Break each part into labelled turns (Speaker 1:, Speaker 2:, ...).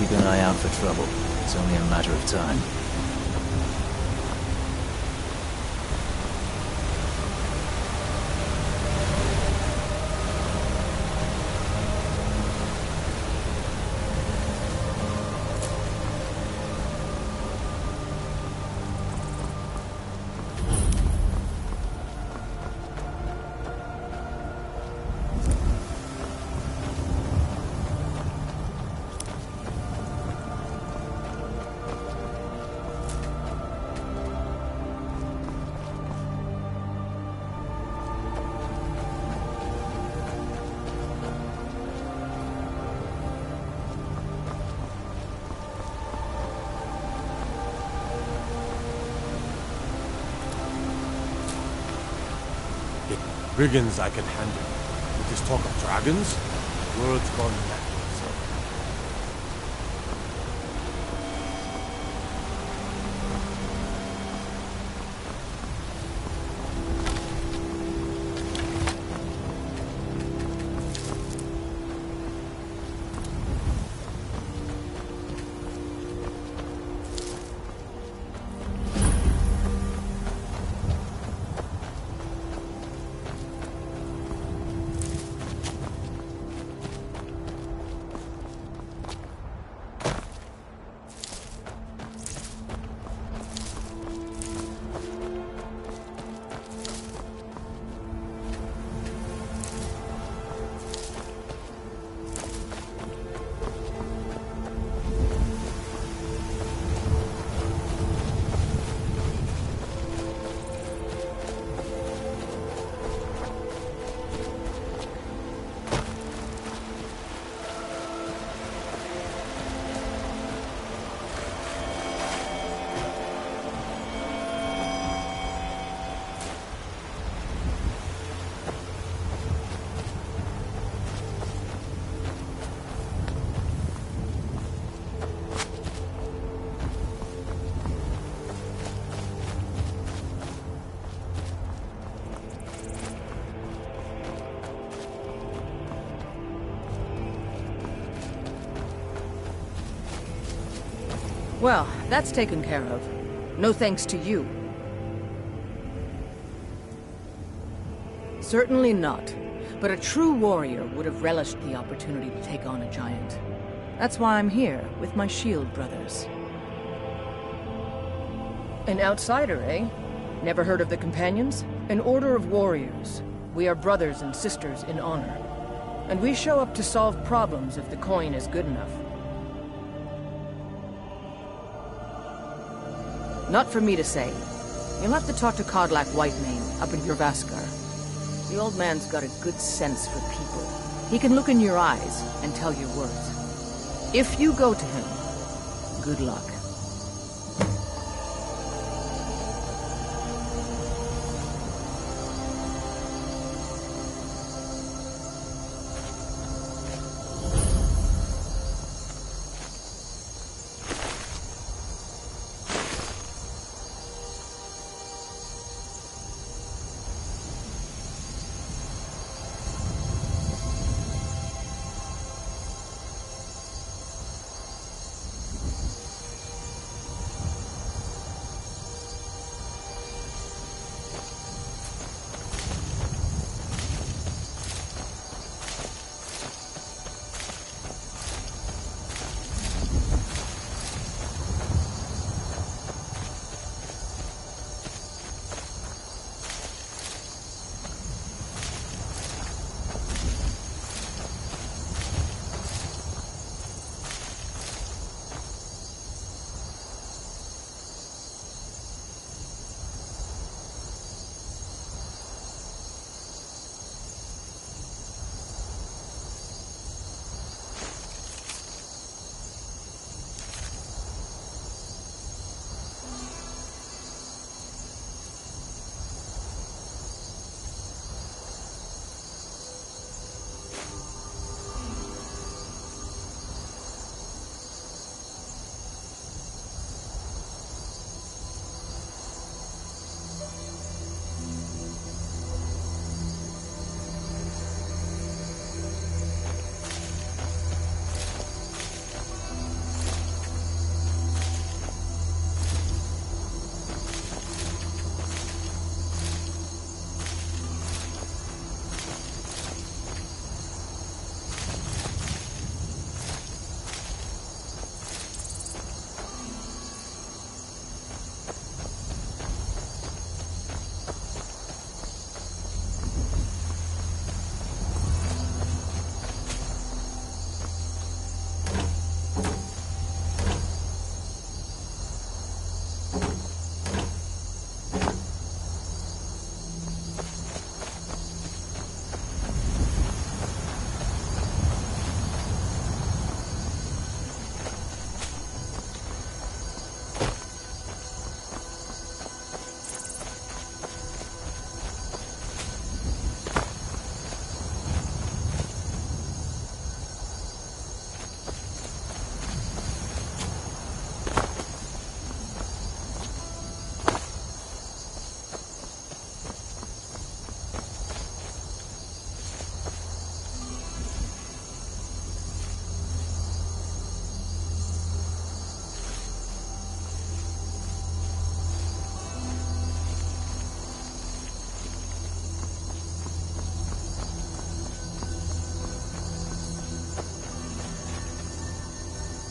Speaker 1: keep an eye out for trouble. It's only a matter of time.
Speaker 2: Brigands I can handle. With this talk of dragons, words gone backwards.
Speaker 3: Well, that's taken care of. No thanks to you. Certainly not. But a true warrior would have relished the opportunity to take on a giant. That's why I'm here, with my shield brothers. An outsider, eh? Never heard of the Companions? An order of warriors. We are brothers and sisters in honor. And we show up to solve problems if the coin is good enough. Not for me to say. You'll have to talk to Kodlak Whitemane up in Jorvaskar. The old man's got a good sense for people. He can look in your eyes and tell your words. If you go to him, good luck.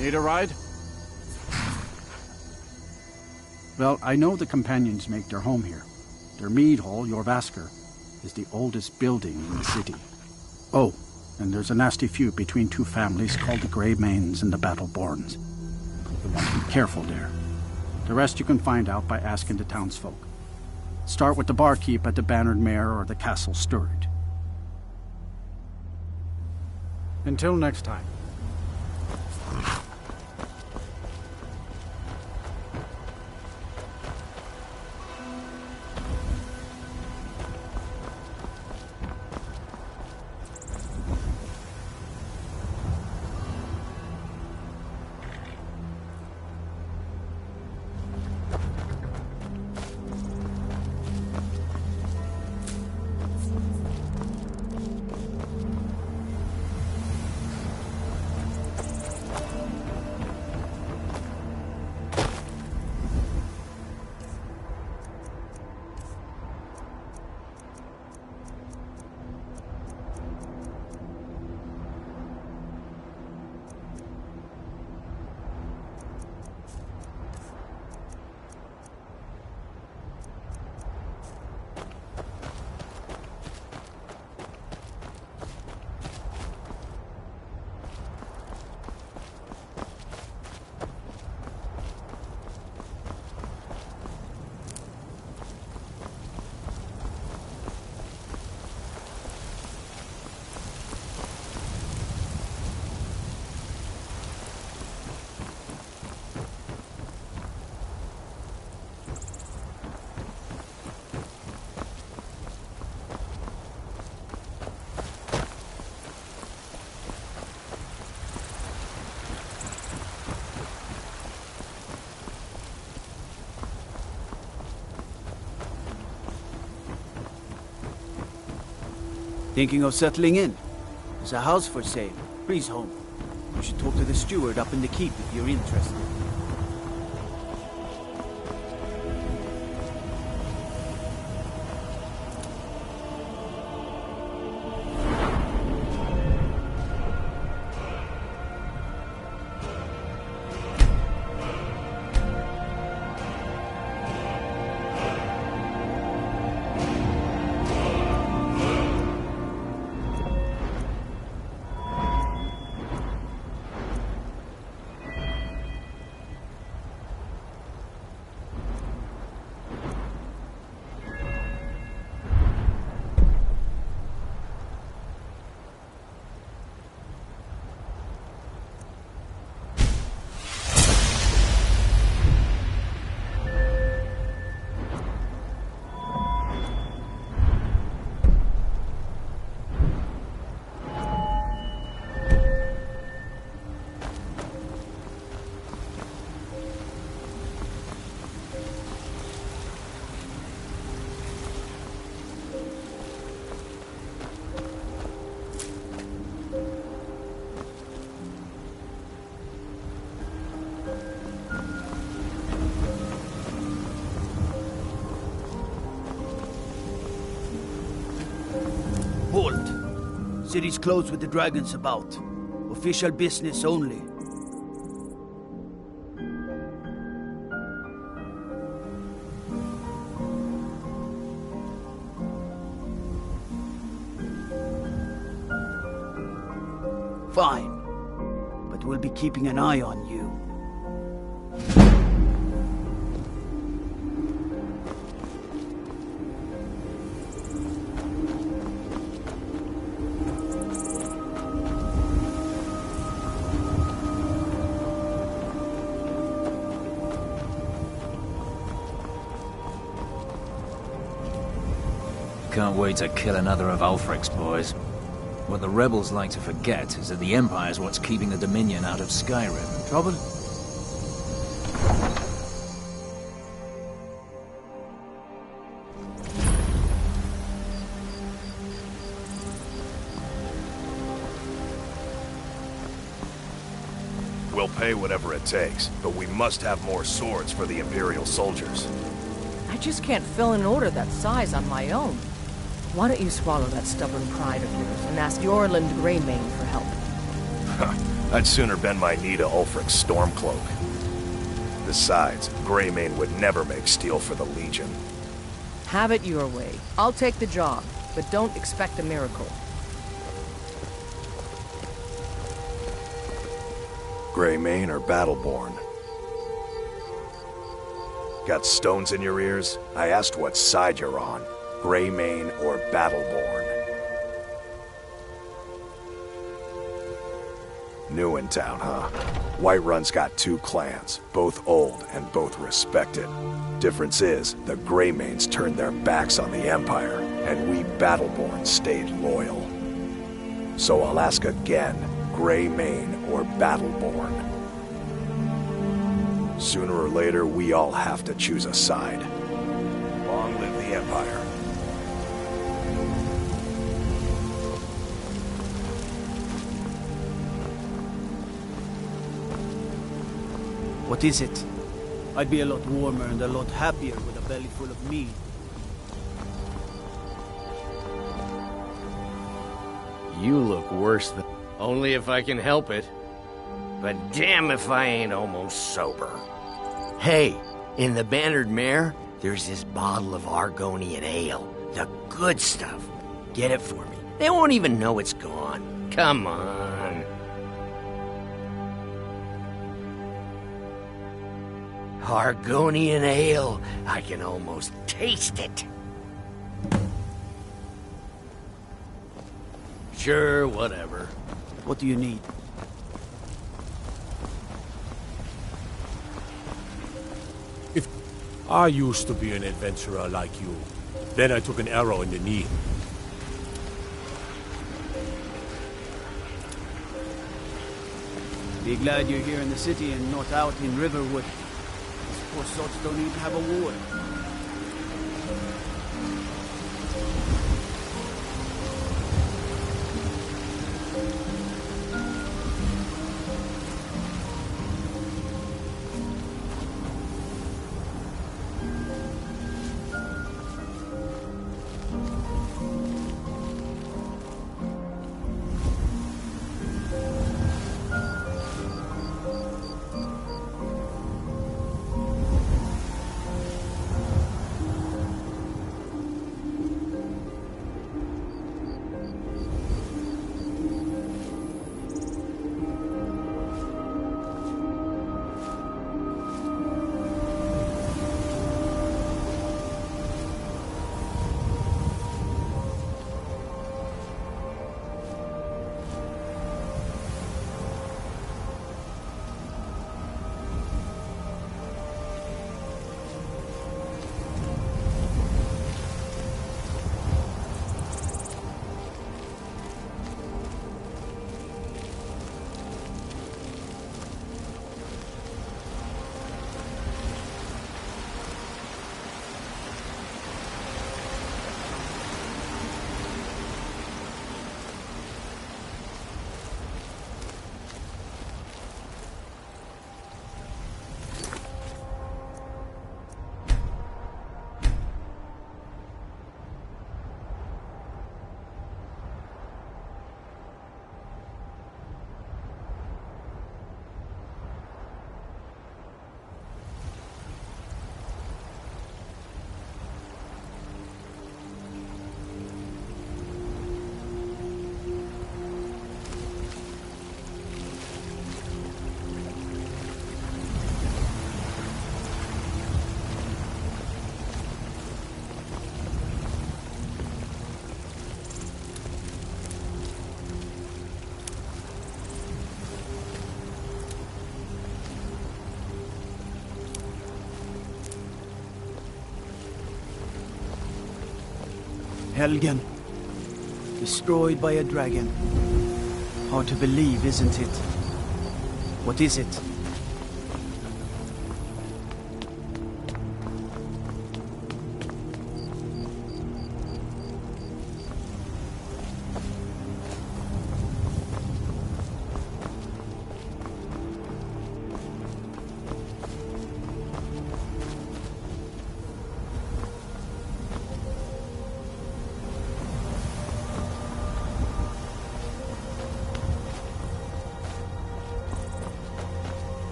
Speaker 2: Need a ride?
Speaker 4: Well, I know the companions make their home here. Their mead hall, Jorvaskr, is the oldest building in the city. Oh, and there's a nasty feud between two families called the Greymanes and the Battleborns. You want to be careful there. The rest you can find out by asking the townsfolk. Start with the barkeep at the Bannered Mare or the Castle Steward. Until next time.
Speaker 5: Thinking of settling in? There's a house for sale. Breeze home. You should talk to the steward up in the keep if you're interested. Halt! City's closed with the dragons about. Official business only. Fine. But we'll be keeping an eye on you.
Speaker 1: Can't wait to kill another of Ulfric's boys. What the rebels like to forget is that the Empire's what's keeping the Dominion out of Skyrim. Trouble?
Speaker 6: We'll pay whatever it takes, but we must have more swords for the Imperial soldiers.
Speaker 3: I just can't fill an order that size on my own. Why don't you swallow that stubborn pride of yours and ask Yorland Greymane for help?
Speaker 6: I'd sooner bend my knee to Ulfric's Stormcloak. Besides, Greymane would never make steel for the Legion.
Speaker 3: Have it your way. I'll take the job, but don't expect a miracle.
Speaker 6: Greymane or Battleborn? Got stones in your ears? I asked what side you're on. Greymane or Battleborn? New in town, huh? Whiterun's got two clans, both old and both respected. Difference is, the Greymanes turned their backs on the Empire, and we Battleborn stayed loyal. So I'll ask again, Greymane or Battleborn? Sooner or later, we all have to choose a side. Long live the Empire.
Speaker 5: What is it? I'd be a lot warmer and a lot happier with a belly full of meat.
Speaker 7: You look worse than... Only if I can help it. But damn if I ain't almost sober. Hey, in the Bannered Mare, there's this bottle of Argonian ale. The good stuff. Get it for me. They won't even know it's gone. Come on. Argonian ale. I can almost taste it. Sure, whatever.
Speaker 5: What do you need?
Speaker 2: I used to be an adventurer like you. Then I took an arrow in the knee.
Speaker 5: Be glad you're here in the city and not out in Riverwood. These poor sods don't even have a ward. Helgen. Destroyed by a dragon. Hard to believe, isn't it? What is it?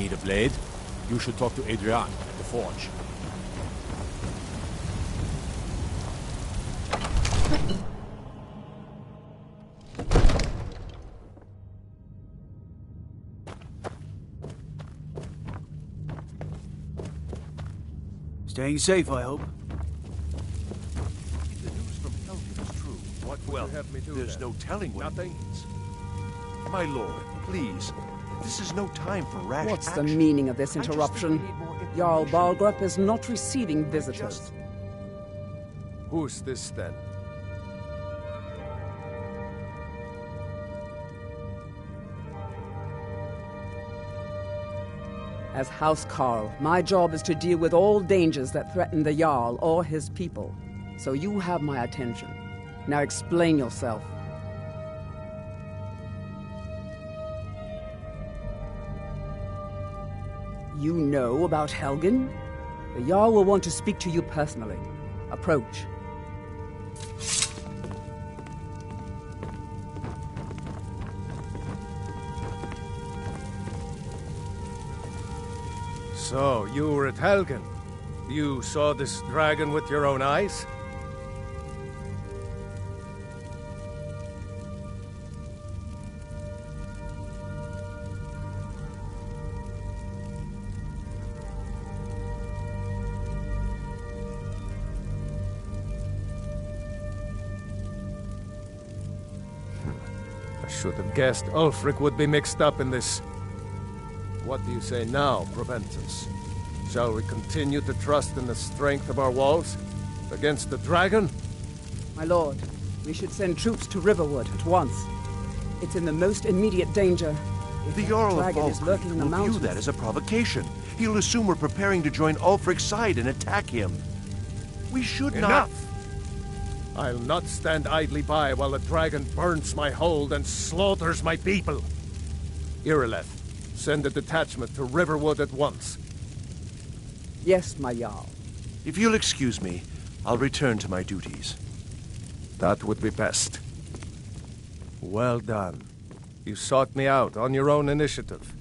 Speaker 2: Need a blade? You should talk to Adrian at the forge.
Speaker 5: Staying safe, I hope.
Speaker 6: If the news from Helgen is true, what will you have me do? There's no telling what it means. My lord, please. This is no time for rash
Speaker 8: What's
Speaker 6: action.
Speaker 8: the meaning of this
Speaker 6: I just
Speaker 8: interruption?
Speaker 6: think we need more
Speaker 8: Jarl
Speaker 6: information.
Speaker 8: Balgrup is not receiving visitors.
Speaker 6: Who's this then?
Speaker 8: As House Karl, my job is to deal with all dangers that threaten the Jarl or his people. So you have my attention. Now explain yourself. You know about Helgen? The Jarl will want to speak to you personally. Approach.
Speaker 9: So, you were at Helgen. You saw this dragon with your own eyes? I should have guessed Ulfric would be mixed up in this. What do you say now, Proventus? Shall we continue to trust in the strength of our walls against the dragon?
Speaker 8: My lord, we should send troops to Riverwood at once. It's in the most immediate danger. If
Speaker 6: The
Speaker 8: that
Speaker 6: Jarl of
Speaker 8: dragon is lurking in the
Speaker 6: Valkyrie will view
Speaker 8: mountains.
Speaker 6: that as a provocation. He'll assume we're preparing to join Ulfric's side and attack him. We should not...
Speaker 9: Enough! I'll not stand idly by while the dragon burns my hold and slaughters my people. Irileth, send a detachment to Riverwood at once.
Speaker 8: Yes, my Jarl.
Speaker 6: If you'll excuse me, I'll return to my duties.
Speaker 9: That would be best. Well done. You sought me out on your own initiative.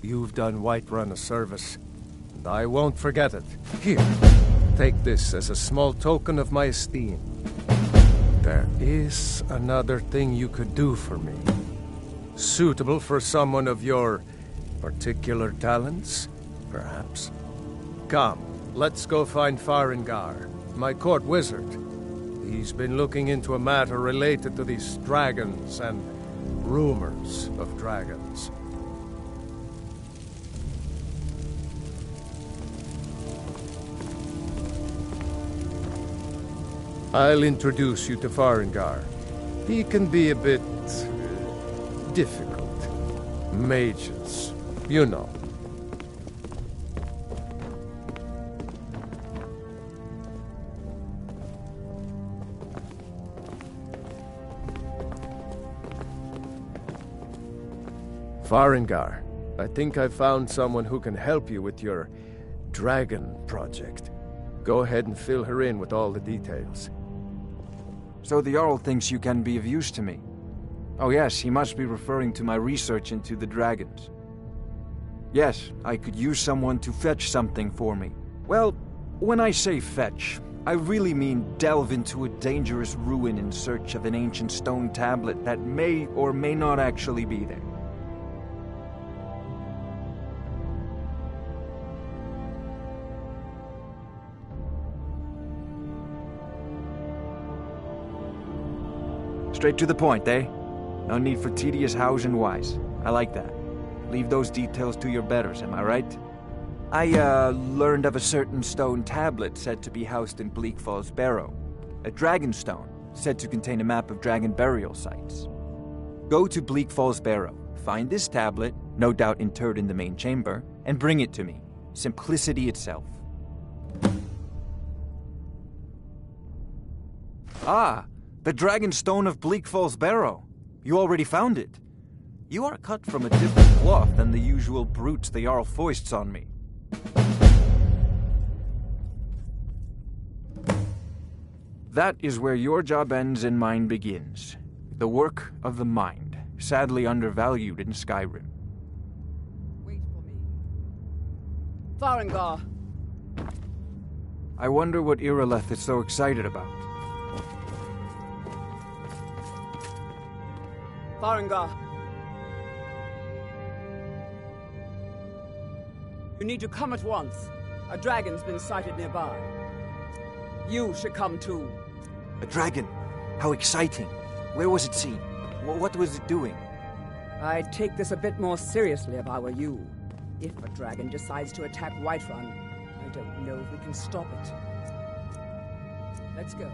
Speaker 9: You've done Whiterun a service, and I won't forget it. Here, take this as a small token of my esteem. There is another thing you could do for me. Suitable for someone of your particular talents, perhaps. Come, let's go find Farengar, my court wizard. He's been looking into a matter related to these dragons and rumors of dragons. I'll introduce you to Farengar. He can be a bit... difficult. Mages, you know. Farengar, I think I found someone who can help you with your dragon project. Go ahead and fill her in with all the details.
Speaker 10: So the Jarl thinks you can be of use to me. Oh yes, he must be referring to my research into the dragons. Yes, I could use someone to fetch something for me. Well, when I say fetch, I really mean delve into a dangerous ruin in search of an ancient stone tablet that may or may not actually be there. Straight to the point, eh? No need for tedious hows and whys. I like that. Leave those details to your betters, am I right? I, learned of a certain stone tablet said to be housed in Bleak Falls Barrow. A dragon stone, said to contain a map of dragon burial sites. Go to Bleak Falls Barrow, find this tablet, no doubt interred in the main chamber, and bring it to me. Simplicity itself. Ah! The Dragon Stone of Bleak Falls Barrow. You already found it. You are cut from a different cloth than the usual brutes the Jarl foists on me. That is where your job ends and mine begins. The work of the mind, sadly undervalued in Skyrim.
Speaker 8: Wait for me. Farengar.
Speaker 10: I wonder what Irileth is so excited about.
Speaker 8: Farengar. You need to come at once. A dragon's been sighted nearby. You should come too.
Speaker 10: A dragon? How exciting. Where was it seen? What was it doing?
Speaker 8: I'd take this a bit more seriously if I were you. If a dragon decides to attack Whiterun, I don't know if we can stop it. Let's go.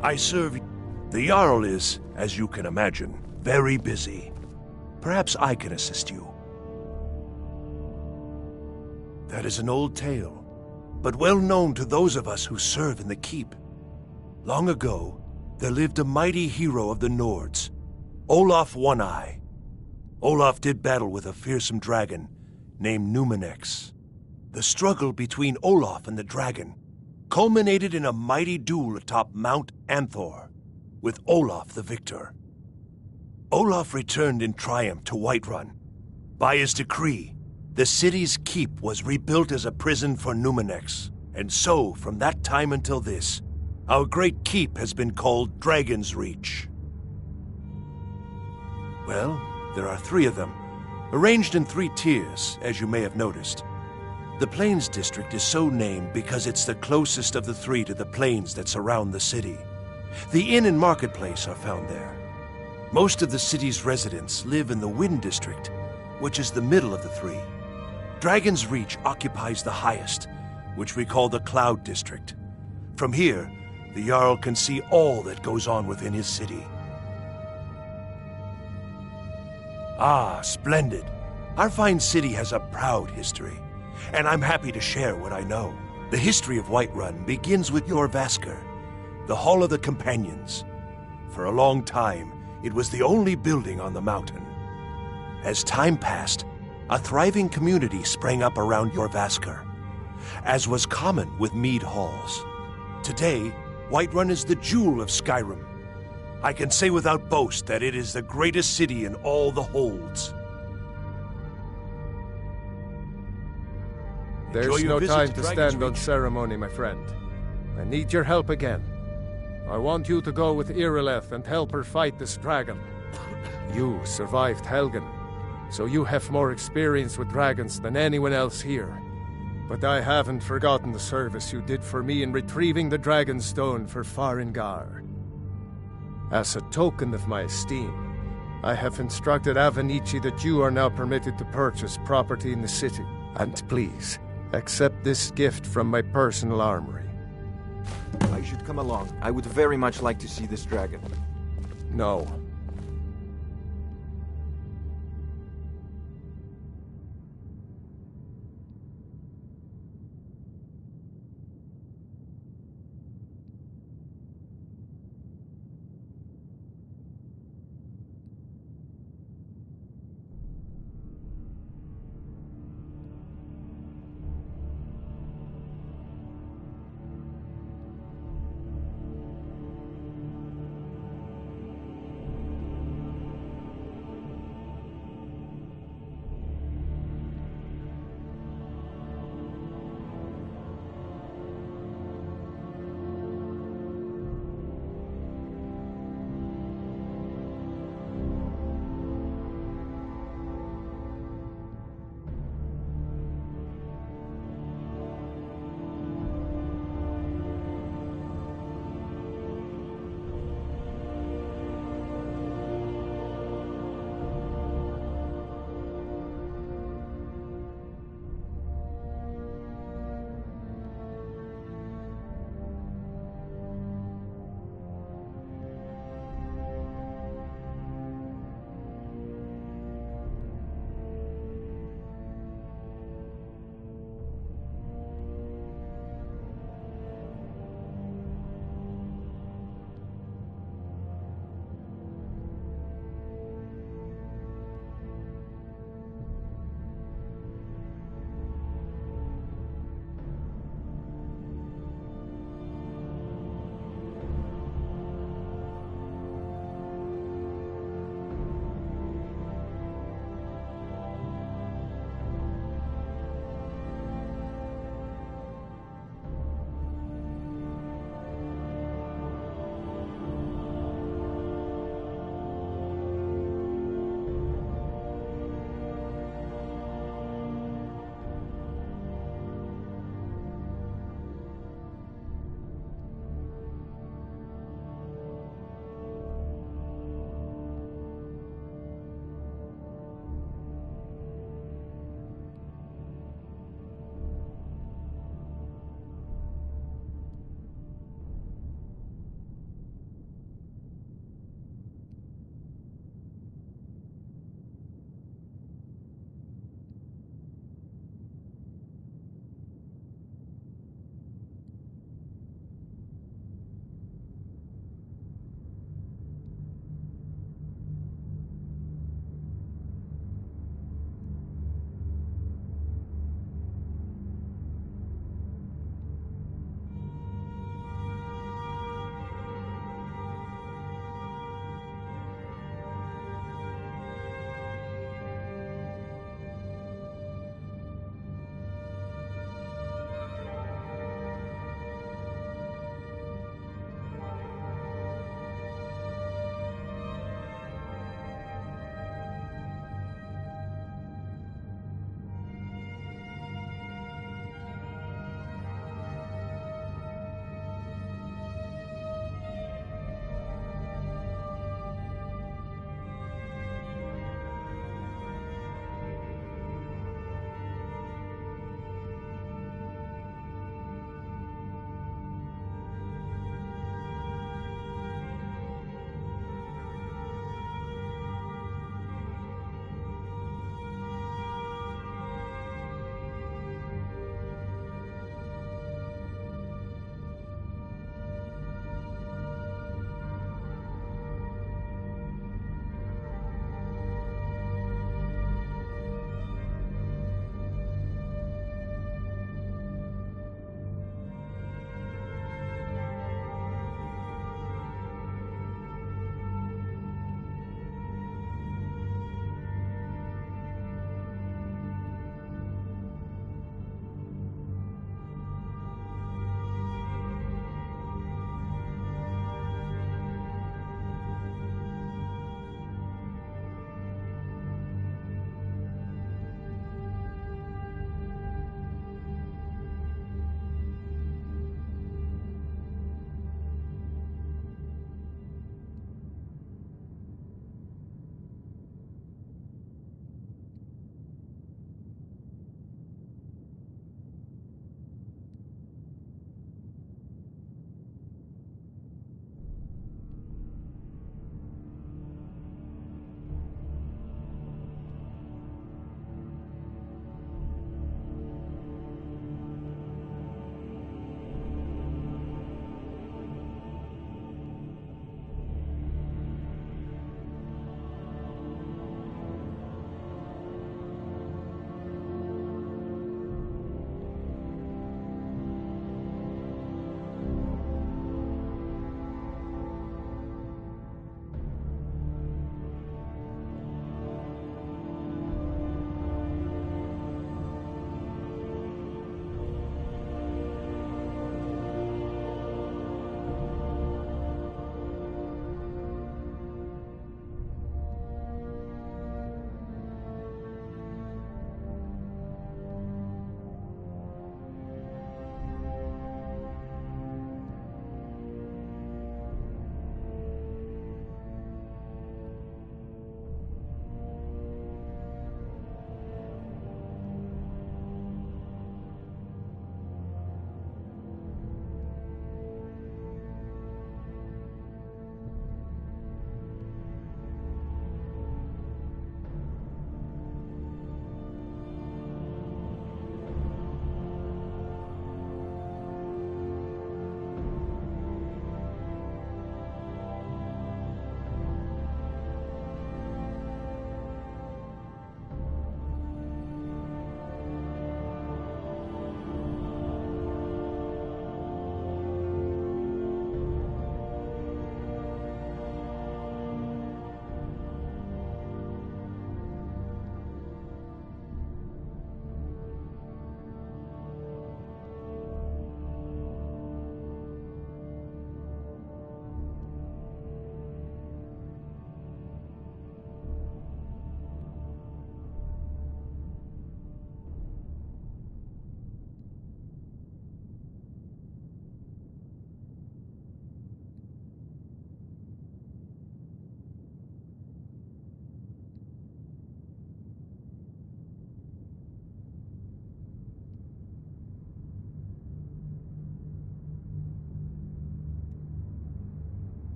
Speaker 11: I serve you. The Jarl is, as you can imagine, very busy. Perhaps I can assist you. That is an old tale, but well known to those of us who serve in the keep. Long ago, there lived a mighty hero of the Nords, Olaf One-Eye. Olaf did battle with a fearsome dragon named Numenex. The struggle between Olaf and the dragon culminated in a mighty duel atop Mount Anthor, with Olaf the victor. Olaf returned in triumph to Whiterun. By his decree, the city's keep was rebuilt as a prison for Numenex, and so, from that time until this, our great keep has been called Dragon's Reach. Well, there are 3 of them, arranged in 3 tiers, as you may have noticed. The Plains District is so named because it's the closest of the 3 to the plains that surround the city. The inn and marketplace are found there. Most of the city's residents live in the Wind District, which is the middle of the three. Dragon's Reach occupies the highest, which we call the Cloud District. From here, the Jarl can see all that goes on within his city. Ah, splendid. Our fine city has a proud history, and I'm happy to share what I know. The history of Whiterun begins with Jorvaskr, the Hall of the Companions. For a long time, it was the only building on the mountain. As time passed, a thriving community sprang up around Jorvaskr, as was common with mead halls. Today, Whiterun is the jewel of Skyrim. I can say without boast that it is the greatest city in all the holds. Enjoy
Speaker 9: There's
Speaker 11: your
Speaker 9: no
Speaker 11: visit
Speaker 9: time
Speaker 11: to
Speaker 9: to
Speaker 11: Dragon's
Speaker 9: stand on
Speaker 11: Reach.
Speaker 9: ceremony, my friend. I need your help again. I want you to go with Irileth and help her fight this dragon. You survived Helgen, so you have more experience with dragons than anyone else here. But I haven't forgotten the service you did for me in retrieving the Dragon Stone for Farengar. As a token of my esteem, I have instructed Avenici that you are now permitted to purchase property in the city. And please, accept this gift from my personal armory.
Speaker 10: I should come along. I would very much like to see this dragon.
Speaker 9: No.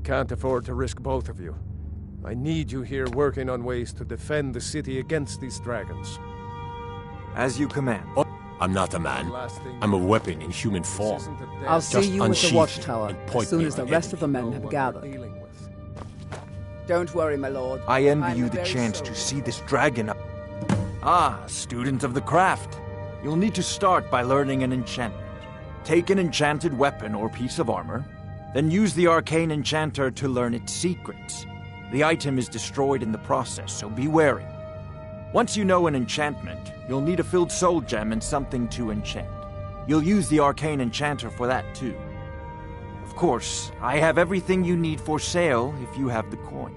Speaker 9: can't afford to risk both of you. I need you here working on ways to defend the city against these dragons.
Speaker 10: As you command.
Speaker 12: I'm not a man. I'm a weapon in human form.
Speaker 8: I'll see
Speaker 12: Just
Speaker 8: you at the
Speaker 12: unsheath
Speaker 8: watchtower
Speaker 12: and point
Speaker 8: as soon
Speaker 12: me
Speaker 8: as the
Speaker 12: at
Speaker 8: rest of the
Speaker 12: enemy.
Speaker 8: men have gathered. Don't worry, my lord.
Speaker 10: I envy
Speaker 8: I'm
Speaker 10: you
Speaker 8: a
Speaker 10: the
Speaker 8: very
Speaker 10: chance
Speaker 8: soldier.
Speaker 10: to see this dragon. Ah, student of the craft. You'll need to start by learning an enchantment. Take an enchanted weapon or piece of armor, then use the arcane enchanter to learn its secrets. The item is destroyed in the process, so be wary. Once you know an enchantment, you'll need a filled soul gem and something to enchant. You'll use the arcane enchanter for that too. Of course, I have everything you need for sale if you have the coin.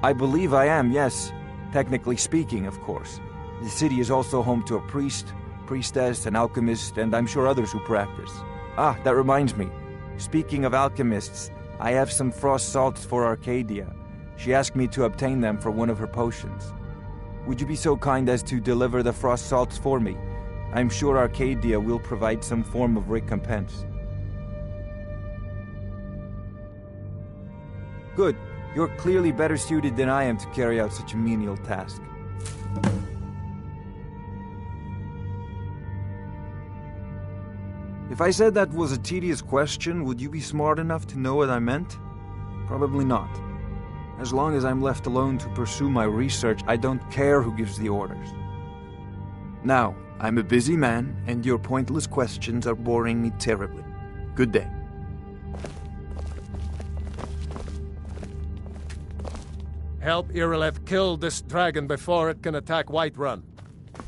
Speaker 10: I believe I am, yes. Technically speaking, of course. The city is also home to a priest, priestess, an alchemist, and I'm sure others who practice. Ah, that reminds me. Speaking of alchemists, I have some frost salts for Arcadia. She asked me to obtain them for one of her potions. Would you be so kind as to deliver the frost salts for me? I'm sure Arcadia will provide some form of recompense. Good. You're clearly better suited than I am to carry out such a menial task. If I said that was a tedious question, would you be smart enough to know what I meant? Probably not. As long as I'm left alone to pursue my research, I don't care who gives the orders. Now, I'm a busy man, and your pointless questions are boring me terribly. Good day.
Speaker 9: Help Irileth kill this dragon before it can attack Whiterun.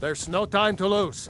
Speaker 9: There's no time to lose.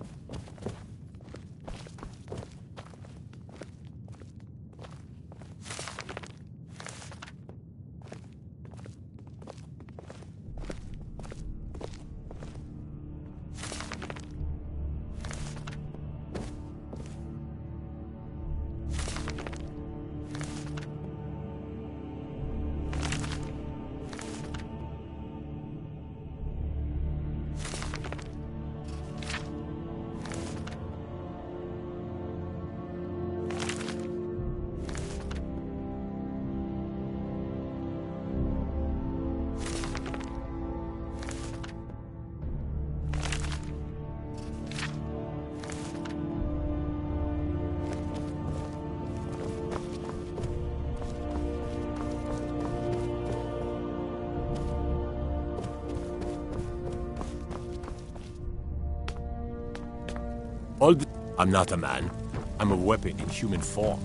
Speaker 12: I'm not a man. I'm a weapon in human form.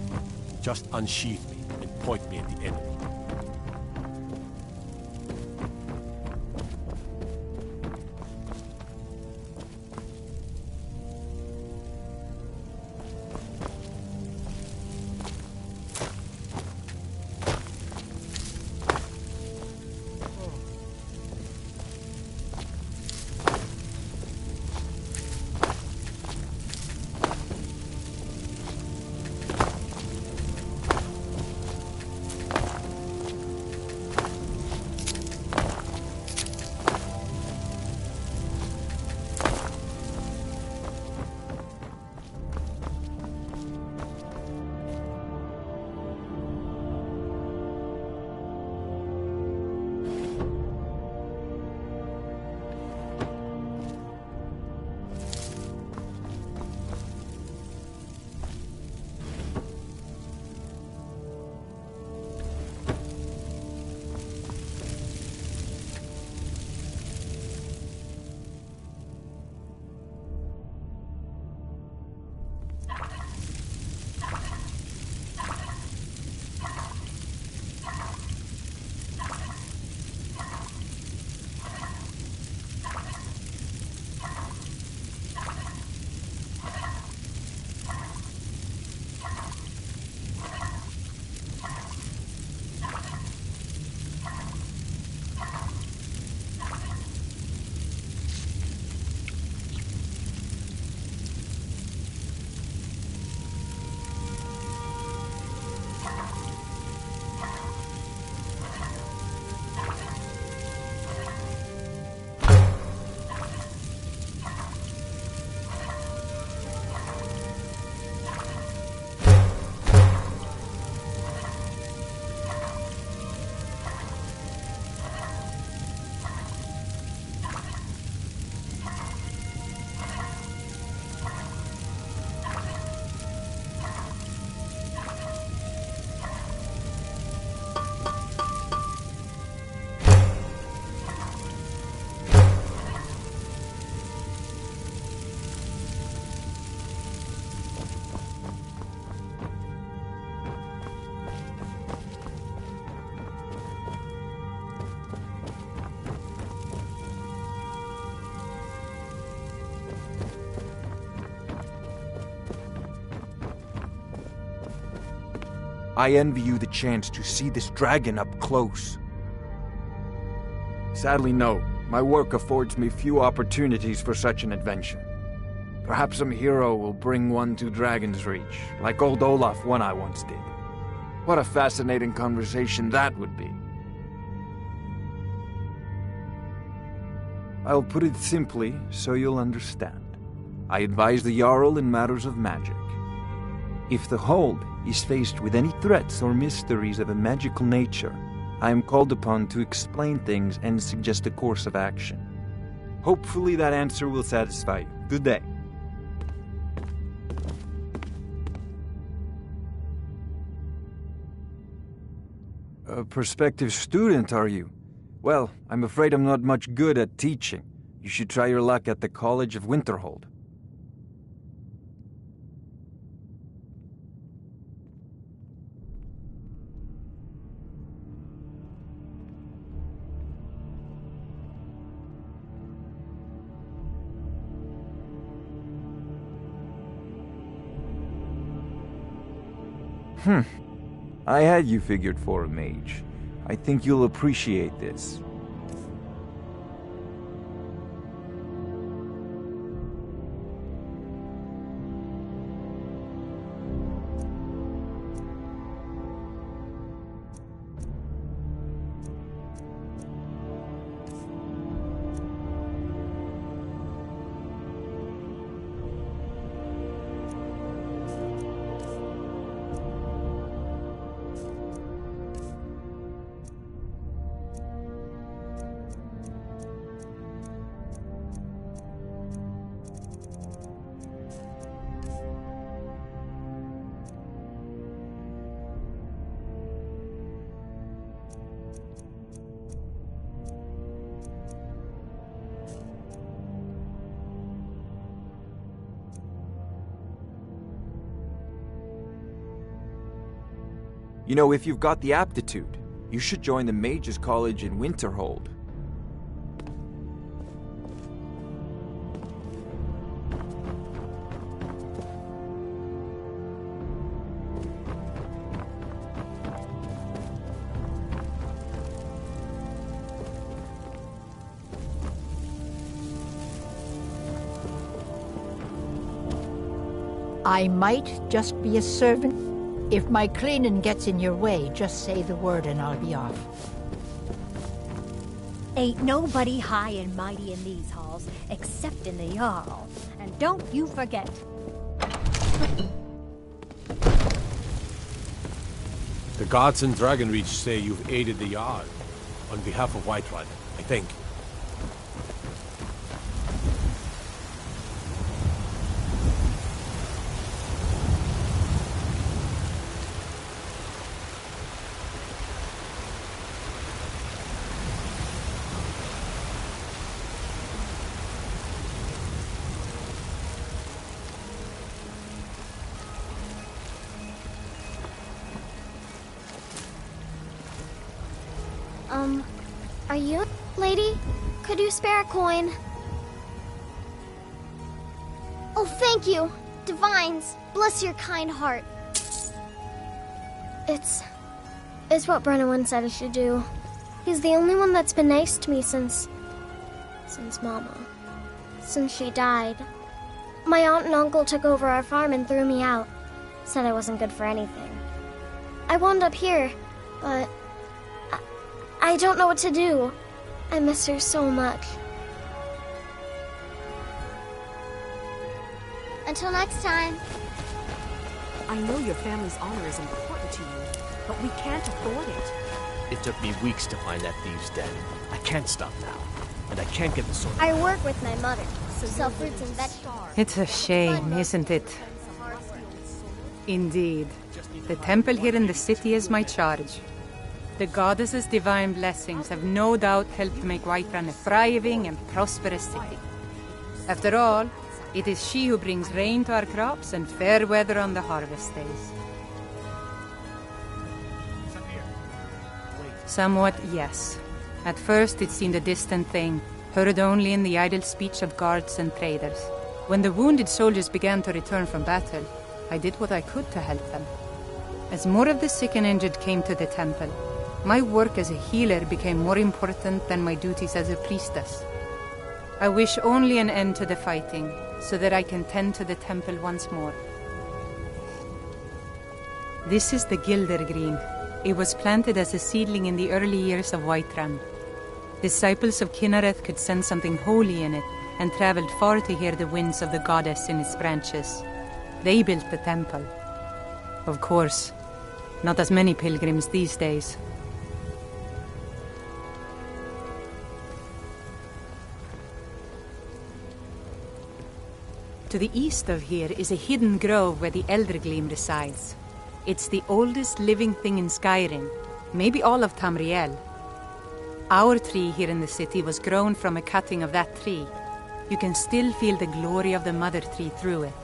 Speaker 12: Just unsheath me and point me at the enemy.
Speaker 10: I envy you the chance to see this dragon up close. Sadly, no. My work affords me few opportunities for such an adventure. Perhaps some hero will bring one to Dragon's Reach, like old Olaf One-Eye once did. What a fascinating conversation that would be. I'll put it simply so you'll understand. I advise the Jarl in matters of magic. If the Hold is faced with any threats or mysteries of a magical nature, I am called upon to explain things and suggest a course of action. Hopefully that answer will satisfy you. Good day. A prospective student, are you? Well, I'm afraid I'm not much good at teaching. You should try your luck at the College of Winterhold. I had you figured for a mage. I think you'll appreciate this. You know, if you've got the aptitude, you should join the Mages College in Winterhold.
Speaker 13: I might just be a servant. If my cleaning gets in your way, just say the word and I'll be off.
Speaker 14: Ain't nobody high and mighty in these halls, except in the Jarl. And don't you forget.
Speaker 12: The gods in Dragonreach say you've aided the Jarl on behalf of Whiterun, I think.
Speaker 15: Are you, lady? Could you spare a coin? Oh, thank you, Divines. Bless your kind heart. It's what Brennan said I should do. He's the only one that's been nice to me since Mama. Since she died. My aunt and uncle took over our farm and threw me out. Said I wasn't good for anything. I wound up here, but I don't know what to do. I miss her so much. Until next time.
Speaker 16: I know your family's honor is important to you, but we can't afford it.
Speaker 17: It took me weeks to find that thieves' den. I can't stop now, and I can't get the sword.
Speaker 15: I work with my mother, sell fruits and vegetables.
Speaker 18: It's a shame, isn't it? Indeed. The temple here in the city is my charge. The goddess's divine blessings have no doubt helped make Whiterun a thriving and prosperous city. After all, it is she who brings rain to our crops and fair weather on the harvest days. Somewhat, yes. At first it seemed a distant thing, heard only in the idle speech of guards and traders. When the wounded soldiers began to return from battle, I did what I could to help them. As more of the sick and injured came to the temple, my work as a healer became more important than my duties as a priestess. I wish only an end to the fighting, so that I can tend to the temple once more. This is the Gildergreen. It was planted as a seedling in the early years of Whiterun. Disciples of Kynareth could sense something holy in it, and traveled far to hear the winds of the goddess in its branches. They built the temple. Of course, not as many pilgrims these days. To the east of here is a hidden grove where the Eldergleam resides. It's the oldest living thing in Skyrim, maybe all of Tamriel. Our tree here in the city was grown from a cutting of that tree. You can still feel the glory of the mother tree through it.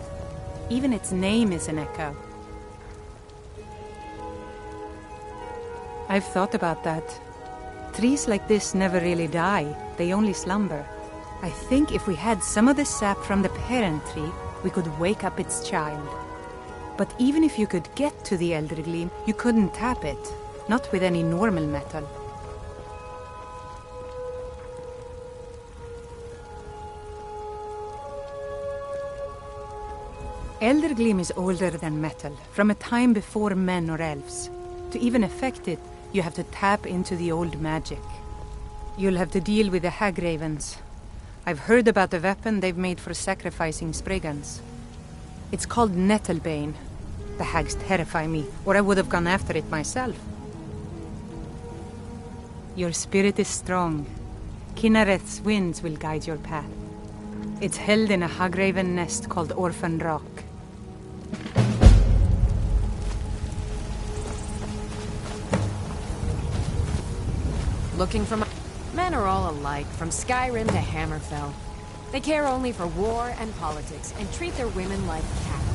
Speaker 18: Even its name is an echo. I've thought about that. Trees like this never really die, they only slumber. I think if we had some of the sap from the parent tree, we could wake up its child. But even if you could get to the Eldergleam, you couldn't tap it, not with any normal metal. Eldergleam is older than metal, from a time before men or elves. To even affect it, you have to tap into the old magic. You'll have to deal with the hag ravens. I've heard about the weapon they've made for sacrificing Spriggans. It's called Nettlebane. The hags terrify me, or I would have gone after it myself. Your spirit is strong. Kynareth's winds will guide your path. It's held in a hagraven nest called Orphan Rock.
Speaker 16: Looking for my... Men are all alike, from Skyrim to Hammerfell. They care only for war and politics, and treat their women like cattle.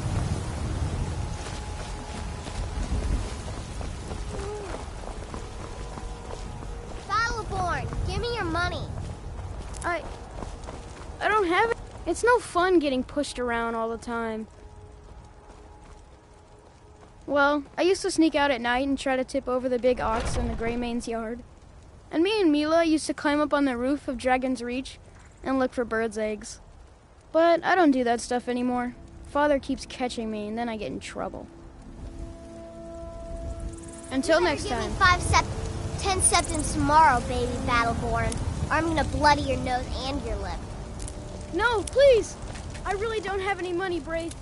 Speaker 15: Battleborn, give me your money.
Speaker 19: I don't have it. It's no fun getting pushed around all the time. Well, I used to sneak out at night and try to tip over the big ox in the Greymane's yard. And me and Mila used to climb up on the roof of Dragon's Reach and look for birds' eggs. But I don't do that stuff anymore. Father keeps catching me and then I get in trouble. Until next time.
Speaker 15: Give me 10 septims tomorrow, baby Battleborn, or I'm gonna bloody your nose and your lip.
Speaker 19: No, please! I really don't have any money, Braith.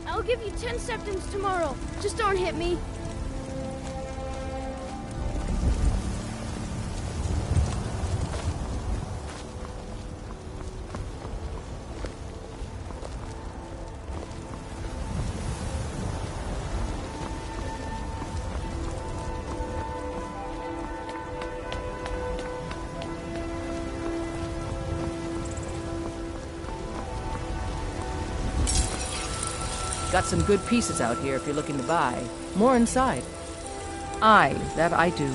Speaker 19: I'll give you 10 septims tomorrow. Just don't hit me.
Speaker 3: Got some good pieces out here if you're looking to buy. More inside. Aye, that I do.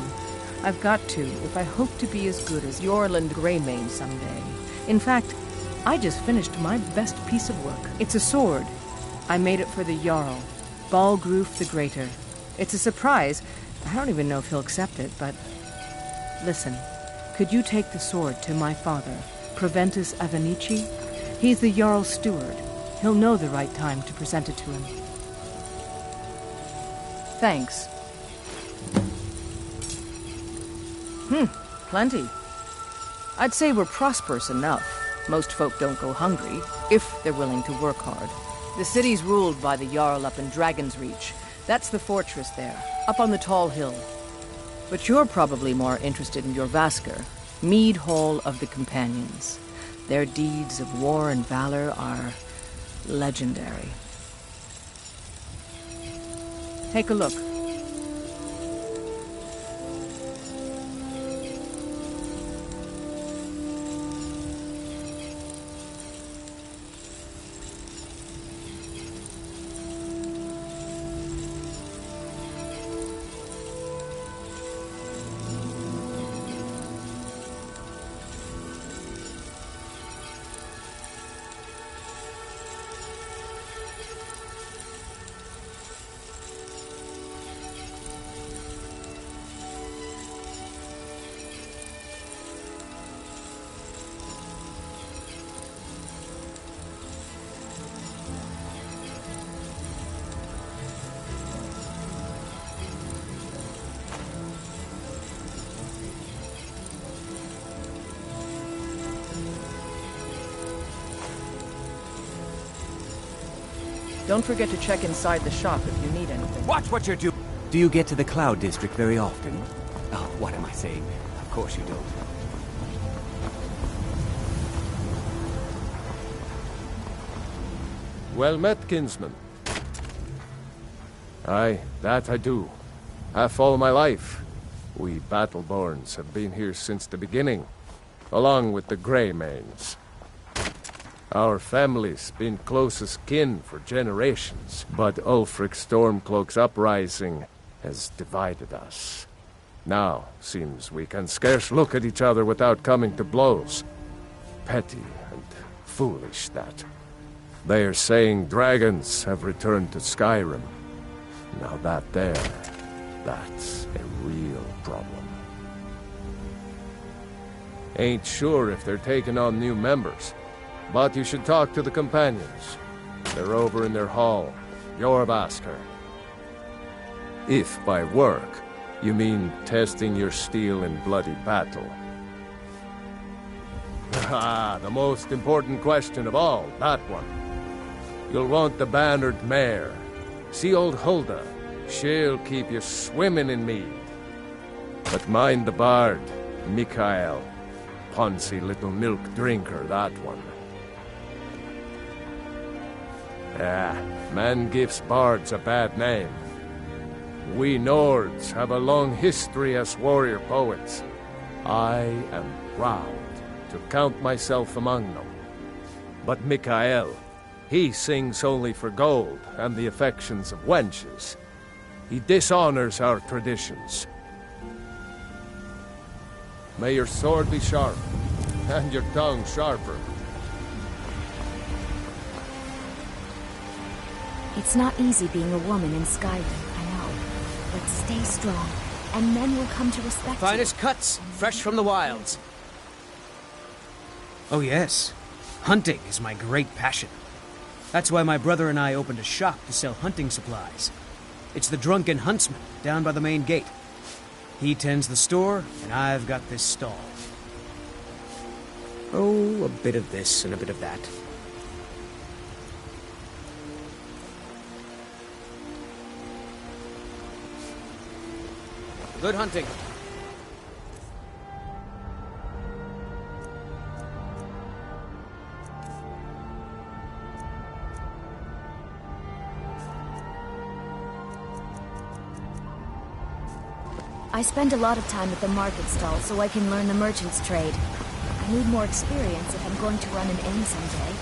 Speaker 3: I've got to, if I hope to be as good as Yorland Greymane someday. In fact, I just finished my best piece of work. It's a sword. I made it for the Jarl, Balgroof the Greater. It's a surprise. I don't even know if he'll accept it, but... Listen, could you take the sword to my father, Proventus Avenici? He's the Jarl's steward. He'll know the right time to present it to him. Thanks. Plenty. I'd say we're prosperous enough. Most folk don't go hungry, if they're willing to work hard. The city's ruled by the Jarl up in Dragon's Reach. That's the fortress there, up on the tall hill. But you're probably more interested in Jorvaskr, Mead Hall of the Companions. Their deeds of war and valor are... legendary. Take a look. Don't forget to check inside the shop if you need anything.
Speaker 5: Watch what you're doing! Do you get to the Cloud District very often? Oh, what am I saying? Of course you don't.
Speaker 9: Well met, kinsman. Aye, that I do. Half all my life. We Battleborns have been here since the beginning, along with the Greymanes. Our family's been closest kin for generations, but Ulfric Stormcloak's uprising has divided us. Now, seems we can scarce look at each other without coming to blows. Petty and foolish, that. They are saying dragons have returned to Skyrim. Now that's a real problem. Ain't sure if they're taking on new members, but you should talk to the companions. They're over in their hall, Jorvaskr. If by work, you mean testing your steel in bloody battle. Ah, the most important question of all, that one. You'll want the bannered mare. See old Hulda. She'll keep you swimming in mead. But mind the bard, Mikael. Poncy little milk drinker, that one. Man gives bards a bad name. We Nords have a long history as warrior poets. I am proud to count myself among them. But Mikael, he sings only for gold and the affections of wenches. He dishonors our traditions. May your sword be sharp, and your tongue sharper.
Speaker 20: It's not easy being a woman in Skyrim, I know. But stay strong, and men will come to respect you.
Speaker 5: Finest cuts, fresh from the wilds. Oh yes, hunting is my great passion. That's why my brother and I opened a shop to sell hunting supplies. It's the Drunken Huntsman, down by the main gate. He tends the store, and I've got this stall. Oh, a bit of this and a bit of that. Good hunting.
Speaker 20: I spend a lot of time at the market stall so I can learn the merchant's trade. I need more experience if I'm going to run an inn someday.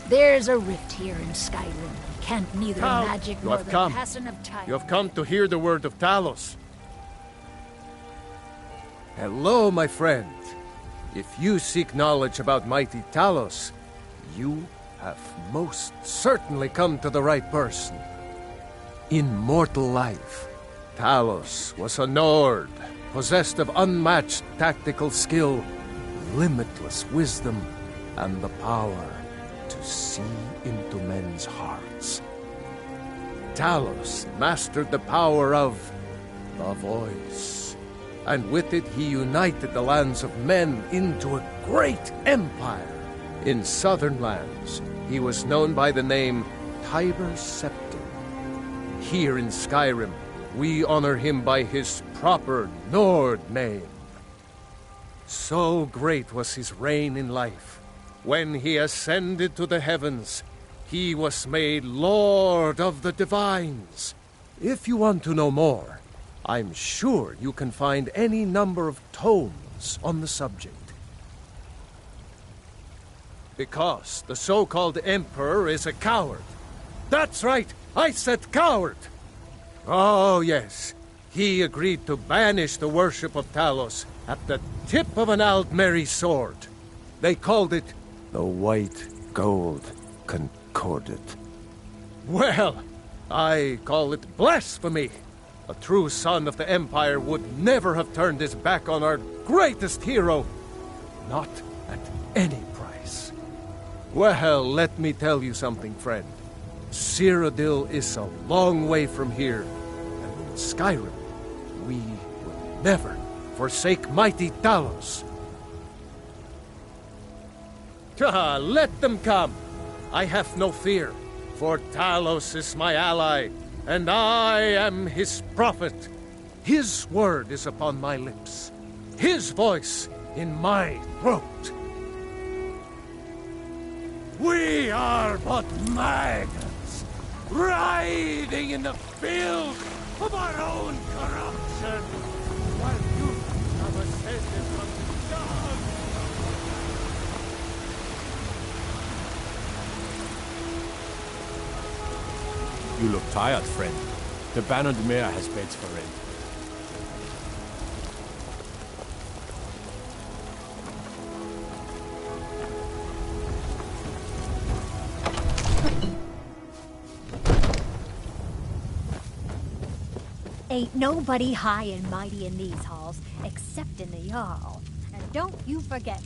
Speaker 13: There's a rift here in Skyrim. Can't neither magic nor the passing of time.
Speaker 9: You have come to hear the word of Talos. Hello, my friend. If you seek knowledge about mighty Talos, you have most certainly come to the right person. In mortal life, Talos was a Nord, possessed of unmatched tactical skill, limitless wisdom, and the power to see into men's hearts. Talos mastered the power of the voice, and with it he united the lands of men into a great empire. In southern lands, he was known by the name Tiber Septim. Here in Skyrim, we honor him by his proper Nord name. So great was his reign in life. When he ascended to the heavens, he was made Lord of the Divines. If you want to know more, I'm sure you can find any number of tomes on the subject. Because the so-called Emperor is a coward. That's right, I said coward! Oh yes, he agreed to banish the worship of Talos at the tip of an Aldmeri sword. They called it the White Gold Concordat. Well, I call it blasphemy. A true son of the Empire would never have turned his back on our greatest hero. Not at any price. Well, let me tell you something, friend. Cyrodiil is a long way from here, and
Speaker 11: in Skyrim, we will never forsake mighty Talos. Let them come. I have no fear, for Talos is my ally, and I am his prophet. His word is upon my lips, his voice in my throat. We are but maggots, writhing in the filth of our own corruption, while you have ascended from the dust.
Speaker 12: You look tired, friend. The Bannered Mare has beds for rent.
Speaker 14: Ain't nobody high and mighty in these halls, except in the Jarl. And don't you forget.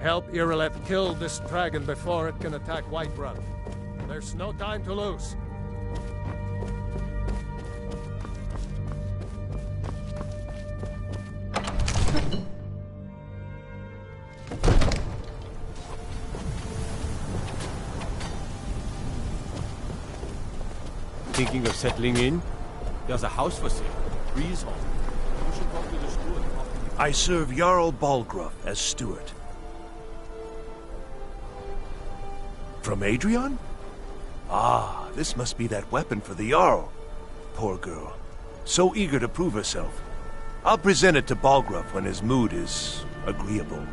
Speaker 11: Help Irileth kill this dragon before it can attack Whiterun. There's no time to lose.
Speaker 12: Thinking of settling in? There's a house for sale. Breeze Hall. You should talk to the steward.
Speaker 11: I serve Jarl Balgruuf as steward. From Adrian? Ah, this must be that weapon for the Jarl. Poor girl. So eager to prove herself. I'll present it to Balgruuf when his mood is agreeable.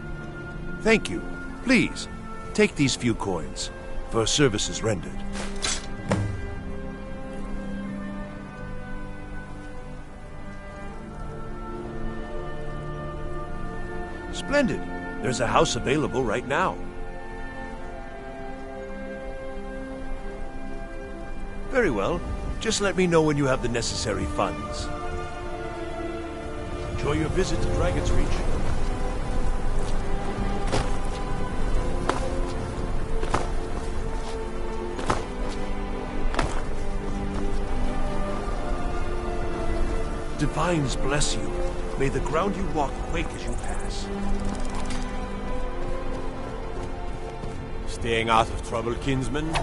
Speaker 11: Thank you. Please, take these few coins for services rendered. Splendid. There's a house available right now. Very well. Just let me know when you have the necessary funds. Enjoy your visit to Dragon's Reach. Divines bless you. May the ground you walk quake as you pass.
Speaker 12: Staying out of trouble, kinsman?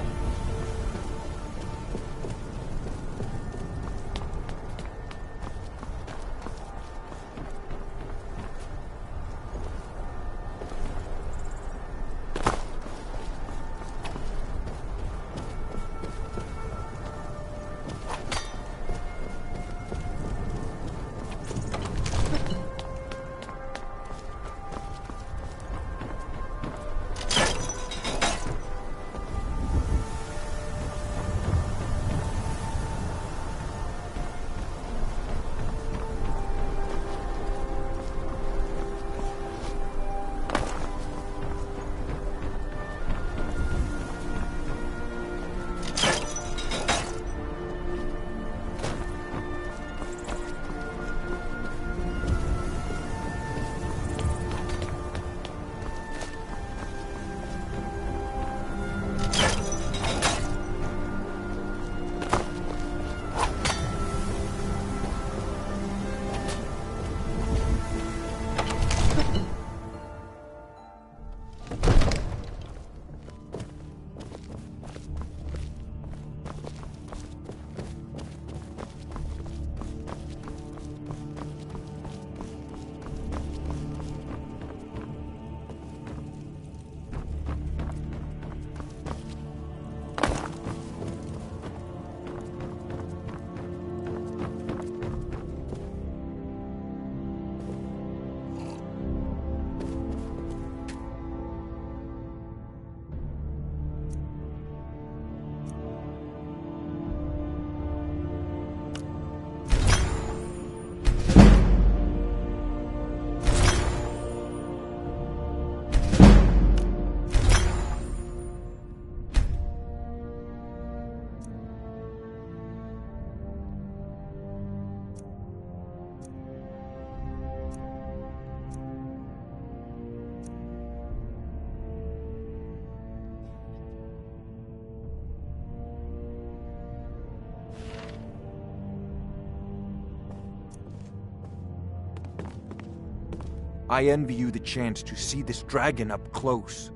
Speaker 10: I envy you the chance to see this dragon up close.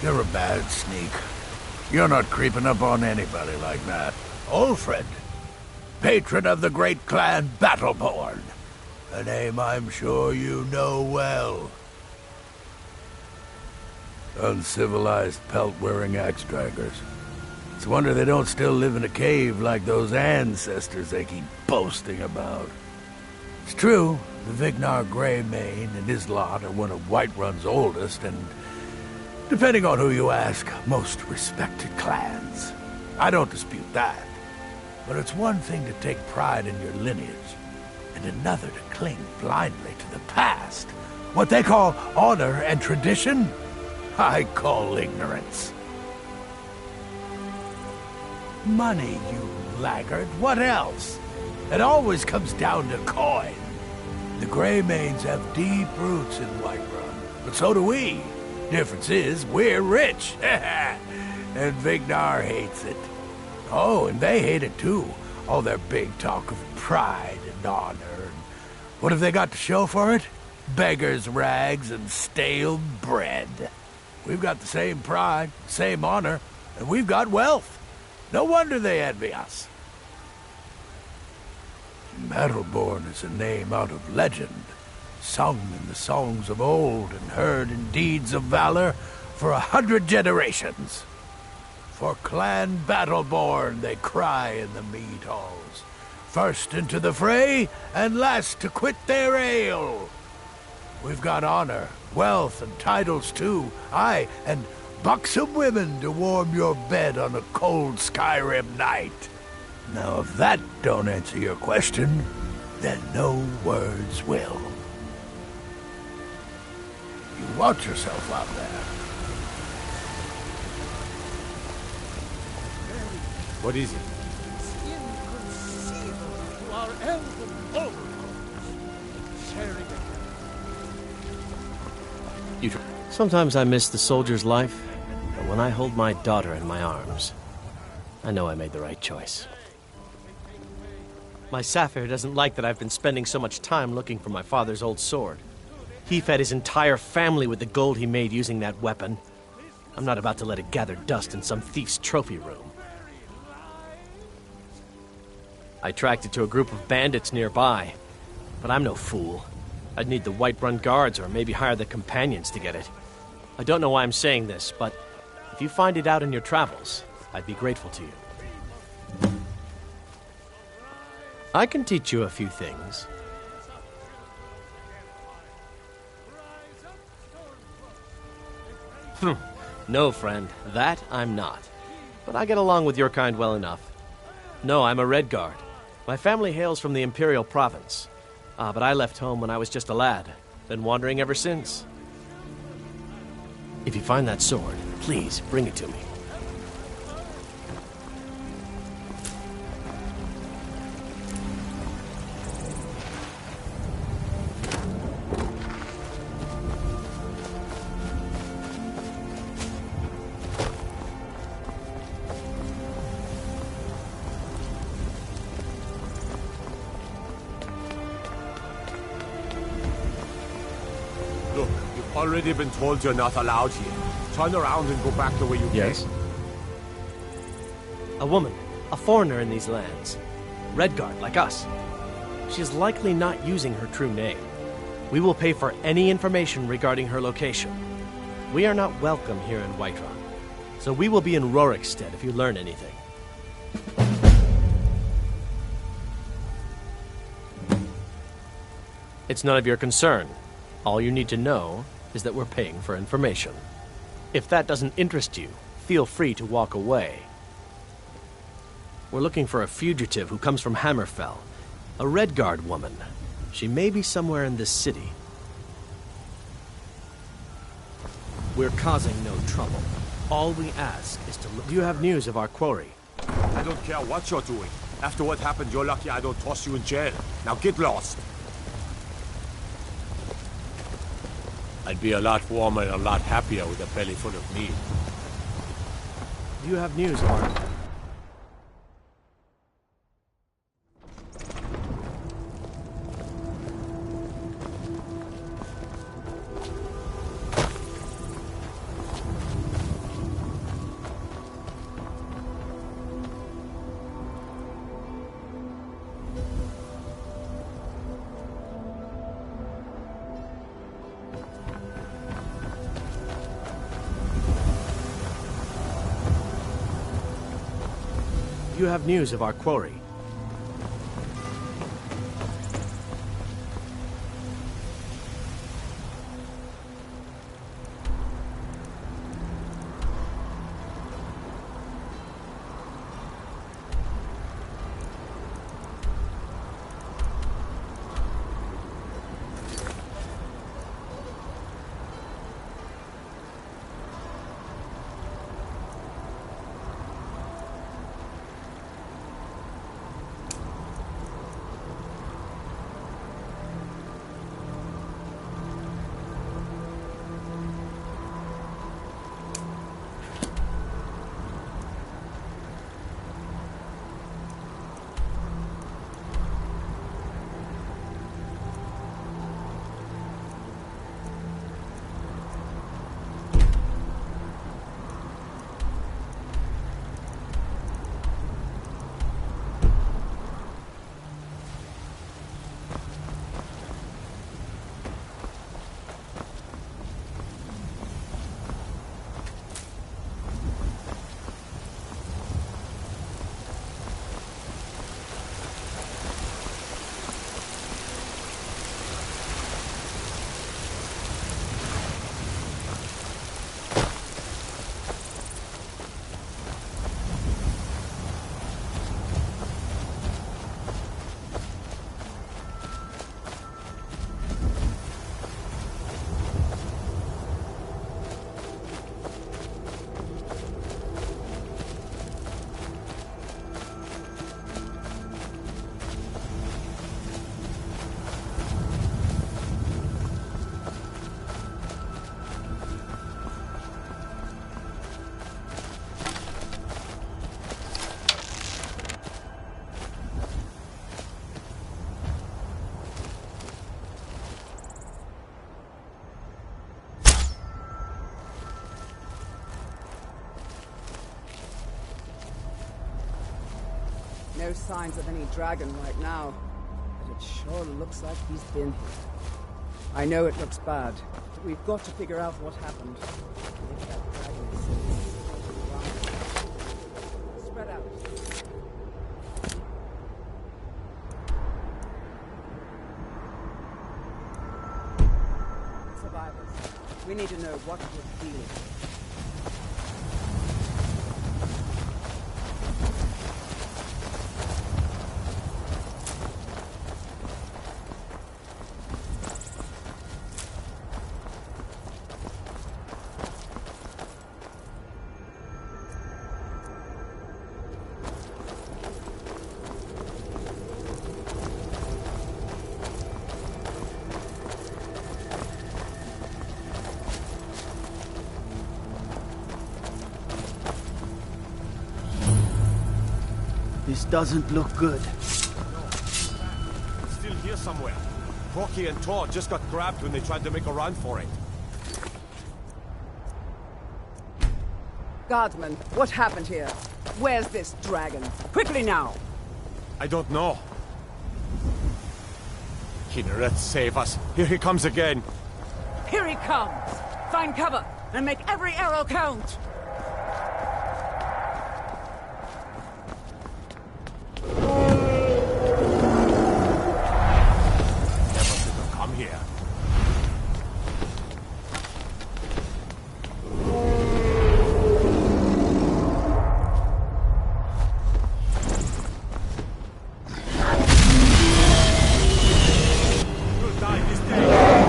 Speaker 21: You're a bad sneak. You're not creeping up on anybody like that. Ulfred, patron of the great clan Battleborn. A name I'm sure you know well. Uncivilized pelt-wearing axe-draggers. It's a wonder they don't still live in a cave like those ancestors they keep boasting about. It's true, the Vignar Greymane and his lot are one of Whiterun's oldest and, depending on who you ask, most respected clans. I don't dispute that. But it's one thing to take pride in your lineage, and another to cling blindly to the past. What they call honor and tradition, I call ignorance. Money, you laggard. What else? It always comes down to coin. The Greymanes have deep roots in Whiterun, but so do we. Difference is, we're rich. And Vignar hates it. Oh, and they hate it too. All their big talk of pride and honor. And what have they got to show for it? Beggars' rags and stale bread. We've got the same pride, same honor, and we've got wealth. No wonder they envy us. Battleborn is a name out of legend, sung in the songs of old and heard in deeds of valor for 100 generations. For Clan Battleborn they cry in the mead halls, first into the fray and last to quit their ale. We've got honor, wealth, and titles too, aye, and buxom women to warm your bed on a cold Skyrim night. Now, if that don't answer your question, then no words will. You watch yourself out there.
Speaker 12: What is it?
Speaker 11: It's inconceivable to our elven overlords. Sharing a
Speaker 17: Sometimes I miss the soldier's life, but when I hold my daughter in my arms, I know I made the right choice. My Sapphire doesn't like that I've been spending so much time looking for my father's old sword. He fed his entire family with the gold he made using that weapon. I'm not about to let it gather dust in some thief's trophy room. I tracked it to a group of bandits nearby, but I'm no fool. I'd need the Whiterun guards or maybe hire the companions to get it. I don't know why I'm saying this, but if you find it out in your travels, I'd be grateful to you. I can teach you a few things. No, friend, that I'm not. But I get along with your kind well enough. No, I'm a Redguard. My family hails from the Imperial Province. But I left home when I was just a lad. Been wandering ever since. If you find that sword, please bring it to me.
Speaker 12: Look, you've already been told you're not allowed here. Turn around and go back the way you came.
Speaker 17: Yes? A woman, a foreigner in these lands. Redguard, like us. She is likely not using her true name. We will pay for any information regarding her location. We are not welcome here in Whiterun, so we will be in Rorikstead if you learn anything. It's none of your concern. All you need to know is that we're paying for information. If that doesn't interest you, feel free to walk away. We're looking for a fugitive who comes from Hammerfell, a Redguard woman. She may be somewhere in this city. We're causing no trouble. All we ask is to look. Do you have news of our quarry?
Speaker 12: I don't care what you're doing. After what happened, you're lucky I don't toss you in jail. Now get lost. I'd be a lot warmer and a lot happier with a belly full of meat.
Speaker 17: Do you have news of our... Do you have news of our quarry?
Speaker 8: No signs of any dragon right now, but it sure looks like he's been here. I know it looks bad, but we've got to figure out what happened. If that dragon is spread out. Survivors. We need to know what we're dealing with.
Speaker 4: This doesn't look good.
Speaker 12: It's still here somewhere. Rocky and Tor just got grabbed when they tried to make a run for it.
Speaker 8: Guardsman, what happened here? Where's this dragon? Quickly now!
Speaker 2: I don't know. Kinneret, save us. Here he comes again.
Speaker 8: Here he comes! Find cover, and make every arrow count!
Speaker 2: Never should have come here. You'll die this day.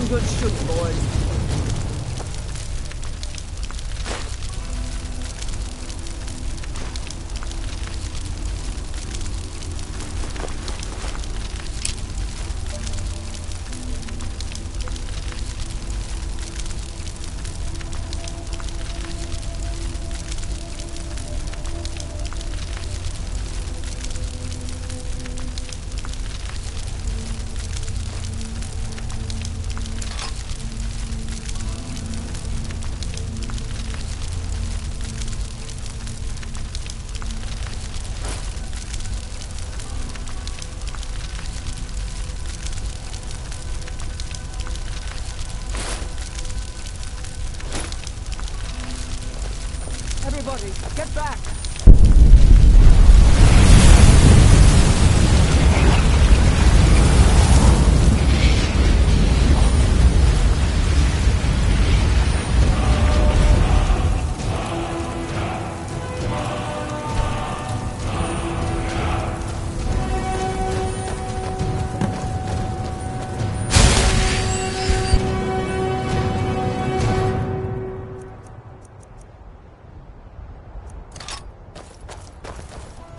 Speaker 8: Good shoot, boys. Everybody, get back!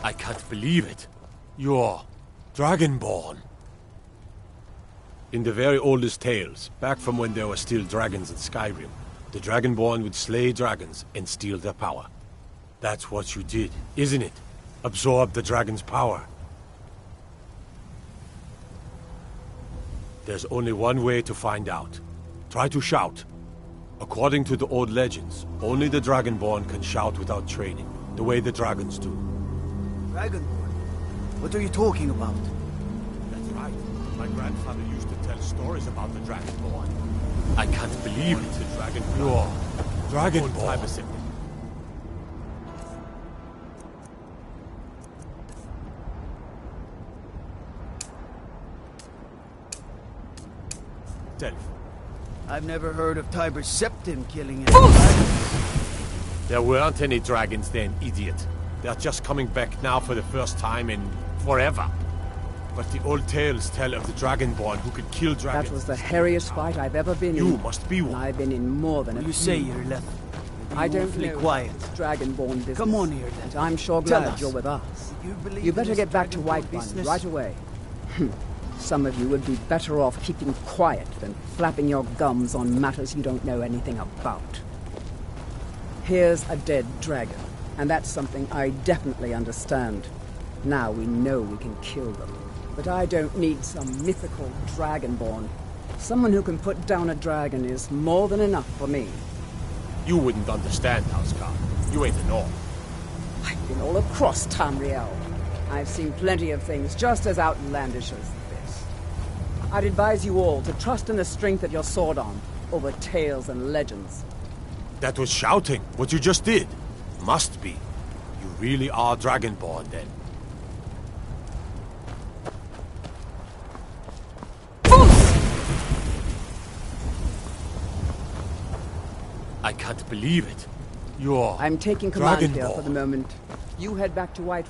Speaker 2: I can't believe it. You're Dragonborn. In the very oldest tales, back from when there were still dragons in Skyrim, the Dragonborn would slay dragons and steal their power. That's what you did, isn't it? Absorb the dragon's power. There's only one way to find out. Try to shout. According to the old legends, only the Dragonborn can shout without training, the way the dragons do.
Speaker 4: Dragonborn? What are you talking about?
Speaker 2: That's right. My grandfather used to tell stories about the Dragonborn. I can't believe it. The Dragonborn. Dragonborn.
Speaker 4: I've never heard of Tiber Septim killing any dragons.
Speaker 2: There weren't any dragons then, idiot. They're just coming back now for the first time in forever. But the old tales tell of the Dragonborn who could kill dragons.
Speaker 8: That was the hairiest fight I've ever been in.
Speaker 2: You must be one.
Speaker 8: And I've been in more than a
Speaker 4: You
Speaker 8: few.
Speaker 4: say you're left.
Speaker 8: I don't know.
Speaker 4: Quiet.
Speaker 8: It's Dragonborn business.
Speaker 4: Come on here, then.
Speaker 8: And I'm sure
Speaker 4: Tell
Speaker 8: glad
Speaker 4: us.
Speaker 8: you're with us.
Speaker 4: believe
Speaker 8: You better
Speaker 4: in
Speaker 8: get
Speaker 4: this
Speaker 8: back to
Speaker 4: Dragonborn
Speaker 8: Whiterun
Speaker 4: business?
Speaker 8: right away. Some of you would be better off keeping quiet than flapping your gums on matters you don't know anything about. Here's a dead dragon, and that's something I definitely understand. Now we know we can kill them. But I don't need some mythical dragonborn. Someone who can put down a dragon is more than enough for me.
Speaker 2: You wouldn't understand, Housecarl. You ain't a North.
Speaker 8: I've been all across Tamriel. I've seen plenty of things just as outlandish as this. I'd advise you all to trust in the strength of your sword arm over tales and legends.
Speaker 2: That was shouting, what you just did. Must be. You really are Dragonborn, then. I can't believe it. You're...
Speaker 8: I'm taking command here
Speaker 2: Dragonborn.
Speaker 8: for the moment. You head back to Whiterun.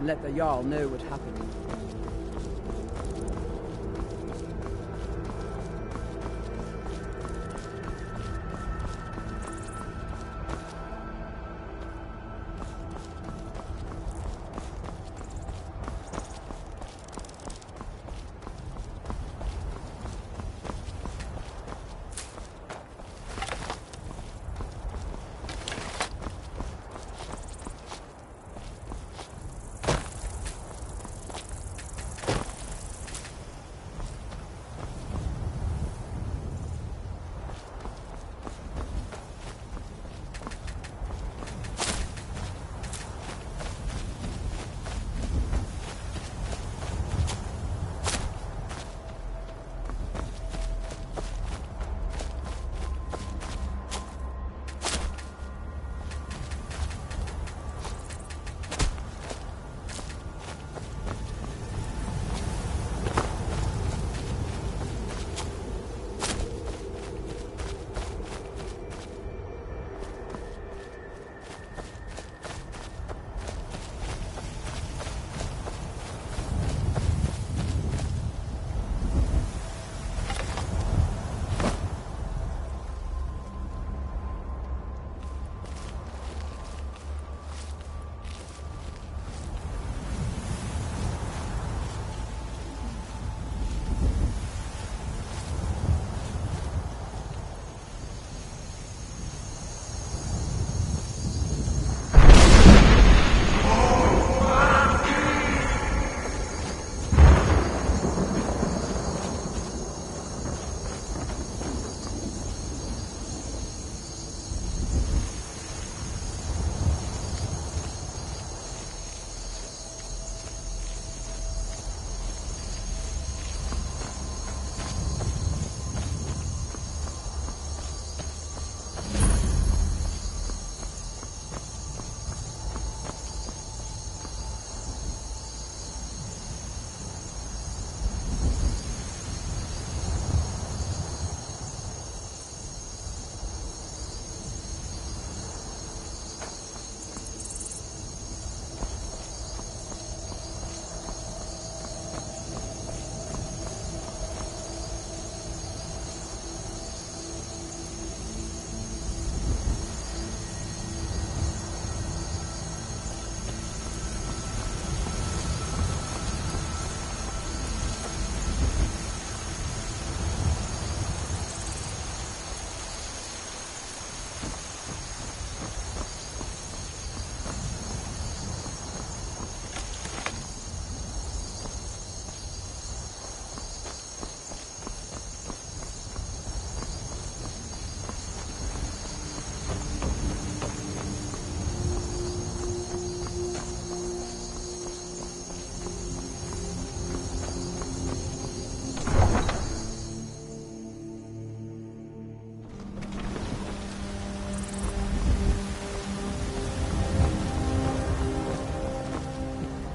Speaker 8: Let the Jarl know what happened.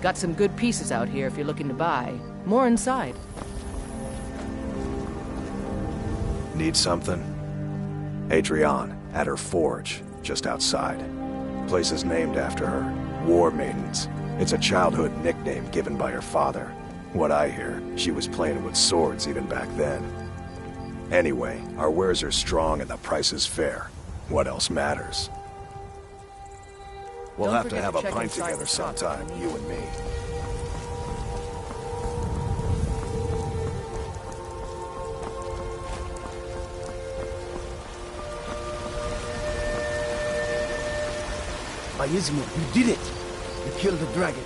Speaker 3: Got some good pieces out here if you're looking to buy. More inside.
Speaker 6: Need something? Adrienne, at her forge, just outside. Place is named after her. War Maidens. It's a childhood nickname given by her father. What I hear, she was playing with swords even back then. Anyway, our wares are strong and the price is fair. What else matters? We'll have to have a pint together sometime, you and me.
Speaker 4: By Ismail, you did it! You killed the dragon.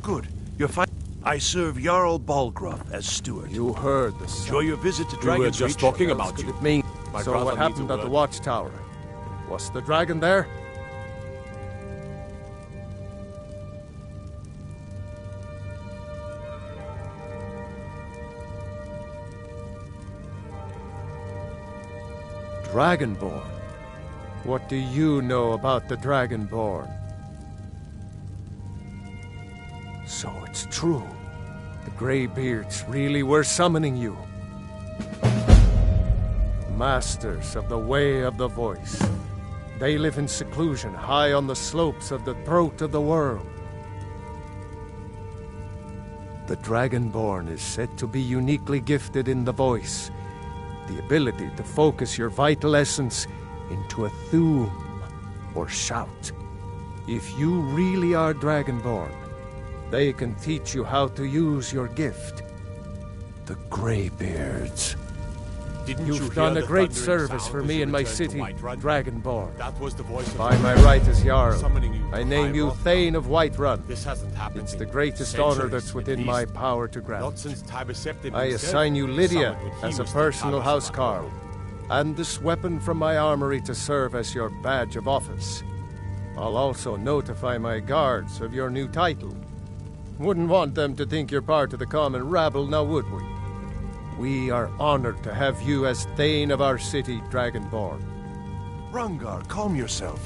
Speaker 11: Good. You're fine. I serve Jarl Balgruff as steward.
Speaker 9: You heard the sound.
Speaker 11: Enjoy your visit to
Speaker 12: We were
Speaker 11: Dragon's
Speaker 12: just
Speaker 11: Reach.
Speaker 12: talking
Speaker 9: What
Speaker 12: about
Speaker 9: else
Speaker 12: you.
Speaker 9: could it mean?
Speaker 12: My
Speaker 9: So
Speaker 12: brother
Speaker 9: what
Speaker 12: needs a
Speaker 9: happened at the
Speaker 12: word.
Speaker 9: watchtower? Was the dragon there? Dragonborn? What do you know about the Dragonborn? So it's true. The Greybeards really were summoning you. Masters of the Way of the Voice. They live in seclusion high on the slopes of the throat of the world. The Dragonborn is said to be uniquely gifted in the voice, the ability to focus your vital essence into a thum, or shout. If you really are Dragonborn, they can teach you how to use your gift. The Greybeards.
Speaker 12: Didn't you
Speaker 9: You've
Speaker 12: hear
Speaker 9: done a
Speaker 12: the
Speaker 9: great
Speaker 12: thundering
Speaker 9: service
Speaker 12: sound
Speaker 9: for
Speaker 12: as
Speaker 9: me
Speaker 12: you
Speaker 9: in my
Speaker 12: returned to
Speaker 9: city,
Speaker 12: Whiterun?
Speaker 9: Dragonborn.
Speaker 12: That was the voice of
Speaker 9: By
Speaker 12: the
Speaker 9: my
Speaker 12: Lord,
Speaker 9: right as Jarl,
Speaker 12: summoning you
Speaker 9: I
Speaker 12: to
Speaker 9: name you
Speaker 12: High
Speaker 9: Thane of Whiterun.
Speaker 12: This hasn't happened
Speaker 9: It's
Speaker 12: in
Speaker 9: the greatest honor
Speaker 12: centuries,
Speaker 9: that's
Speaker 12: at
Speaker 9: within my
Speaker 12: least.
Speaker 9: power to grant.
Speaker 12: Not since Tiber Septim
Speaker 9: I
Speaker 12: himself
Speaker 9: assign you Lydia
Speaker 12: summoned when he
Speaker 9: as a
Speaker 12: was
Speaker 9: personal
Speaker 12: the
Speaker 9: housecarl, and this weapon from my armory to serve as your badge of office. I'll also notify my guards of your new title. Wouldn't want them to think you're part of the common rabble, now would we? We are honored to have you as Thane of our city, Dragonborn.
Speaker 11: Rungar, calm yourself.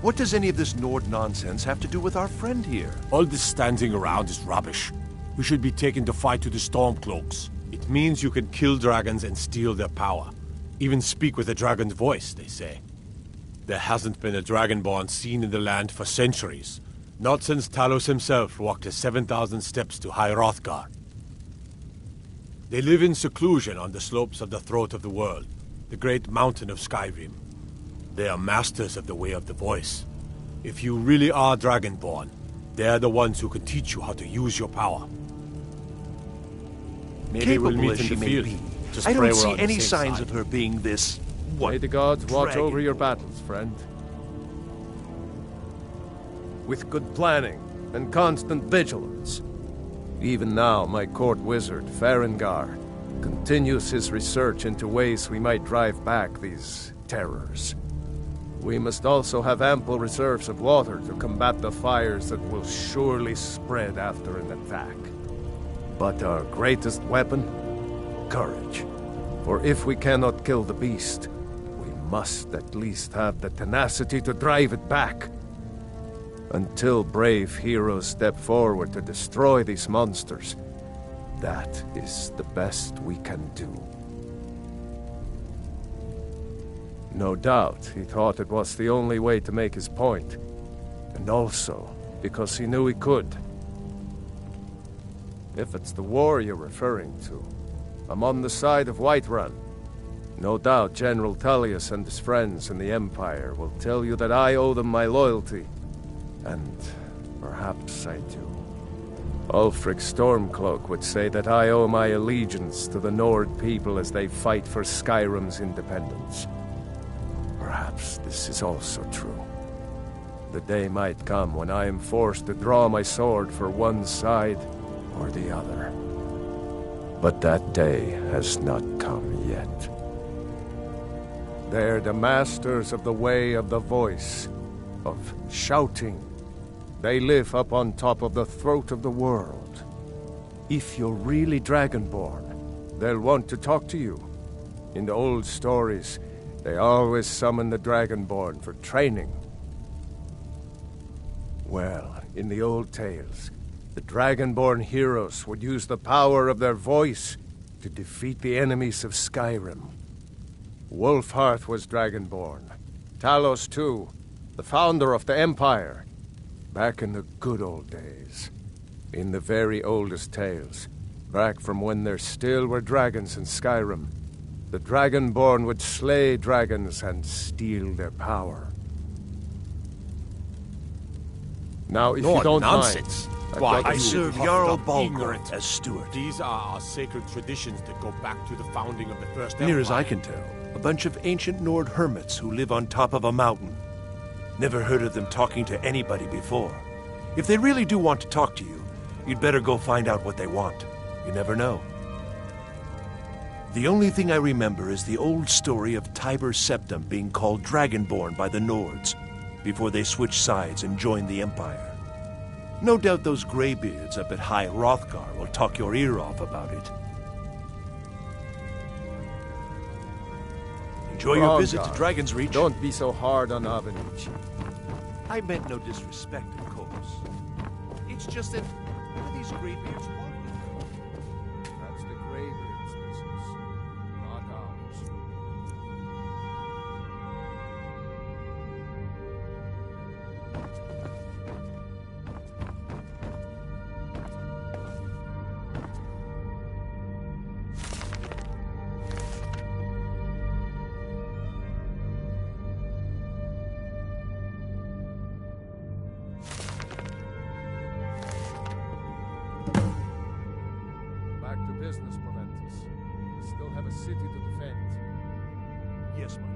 Speaker 11: What does any of this Nord nonsense have to do with our friend here?
Speaker 12: All this standing around is rubbish. We should be taken to fight to the Stormcloaks. It means you can kill dragons and steal their power. Even speak with a dragon's voice, they say. There hasn't been a Dragonborn seen in the land for centuries. Not since Talos himself walked the 7,000 steps to High Hrothgar. They live in seclusion on the slopes of the Throat of the World, the great mountain of Skyrim. They are masters of the Way of the Voice. If you really are Dragonborn, they're the ones who can teach you how to use your power. Maybe
Speaker 11: Capable
Speaker 12: we'll meet
Speaker 11: as
Speaker 12: in
Speaker 11: she
Speaker 12: the
Speaker 11: may
Speaker 12: field.
Speaker 11: be,
Speaker 12: Just
Speaker 11: I
Speaker 12: pray
Speaker 11: don't
Speaker 12: we're
Speaker 11: see
Speaker 12: on the
Speaker 11: any
Speaker 12: same
Speaker 11: signs
Speaker 12: side.
Speaker 11: of her being this...
Speaker 9: May the gods watch over your
Speaker 11: Dragonborn.
Speaker 9: battles, friend. With good planning and constant vigilance. Even now, my court wizard, Farengar, continues his research into ways we might drive back these terrors. We must also have ample reserves of water to combat the fires that will surely spread after an attack. But our greatest weapon? Courage. For if we cannot kill the beast, we must at least have the tenacity to drive it back. Until brave heroes step forward to destroy these monsters, that is the best we can do. No doubt, he thought it was the only way to make his point. And also, because he knew he could. If it's the war you're referring to, I'm on the side of Whiterun. No doubt General Tullius and his friends in the Empire will tell you that I owe them my loyalty. And perhaps I do. Ulfric Stormcloak would say that I owe my allegiance to the Nord people as they fight for Skyrim's independence. Perhaps this is also true. The day might come when I am forced to draw my sword for one side or the other. But that day has not come yet. They're the masters of the way of the voice, of shouting. They live up on top of the throat of the world. If you're really Dragonborn, they'll want to talk to you. In the old stories, they always summon the Dragonborn for training. Well, in the old tales, the Dragonborn heroes would use the power of their voice to defeat the enemies of Skyrim. Wolfheart was Dragonborn. Talos too, the founder of the Empire. Back in the good old days. In the very oldest tales, back from when there still were dragons in Skyrim, the Dragonborn would slay dragons and steal their power. Now, if you don't
Speaker 2: nonsense.
Speaker 9: mind...
Speaker 2: Why,
Speaker 11: I
Speaker 2: you
Speaker 11: serve
Speaker 2: puffed
Speaker 11: Jarl
Speaker 2: up
Speaker 11: Balgruuf
Speaker 2: ignorant.
Speaker 11: as steward.
Speaker 2: These are our sacred traditions that go back to the founding of the First
Speaker 11: Near as
Speaker 2: Empire.
Speaker 11: I can tell, a bunch of ancient Nord hermits who live on top of a mountain. Never heard of them talking to anybody before. If they really do want to talk to you, you'd better go find out what they want. You never know. The only thing I remember is the old story of Tiber Septim being called Dragonborn by the Nords, before they switched sides and joined the Empire. No doubt those graybeards up at High Hrothgar will talk your ear off about it. Enjoy your visit to Dragon's Reach.
Speaker 9: Don't be so hard on Avenicci.
Speaker 11: I meant no disrespect, of course. It's just that, what are these graybeards walking?
Speaker 9: That's the graybeards' business, not ours. Back to business, Proventus. We still have a city to defend.
Speaker 11: Yes, ma'am.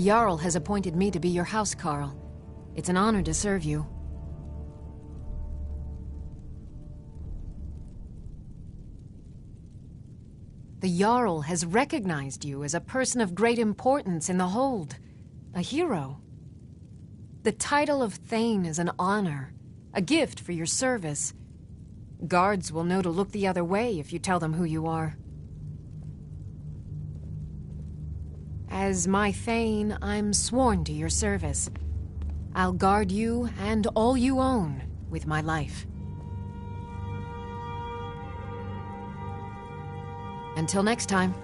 Speaker 16: The Jarl has appointed me to be your housecarl. It's an honor to serve you. The Jarl has recognized you as a person of great importance in the Hold. A hero. The title of Thane is an honor, a gift for your service. Guards will know to look the other way if you tell them who you are. As my Thane, I'm sworn to your service. I'll guard you and all you own with my life. Until next time.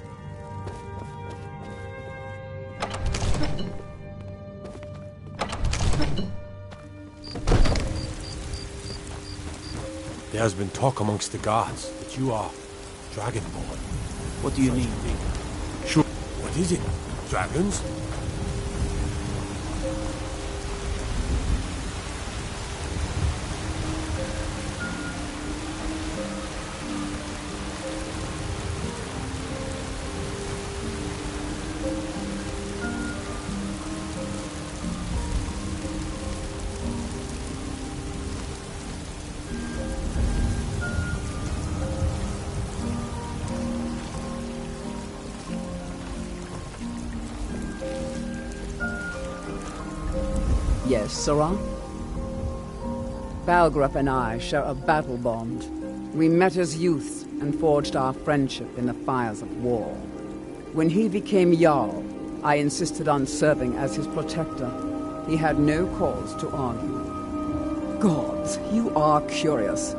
Speaker 2: There has been talk amongst the guards that you are Dragonborn.
Speaker 4: What do you mean?
Speaker 2: Sure. What is it? Dragons?
Speaker 8: Yes, Sirrah? Balgraf and I share a battle bond. We met as youths and forged our friendship in the fires of war. When he became Jarl, I insisted on serving as his protector. He had no cause to argue. Gods, you are curious.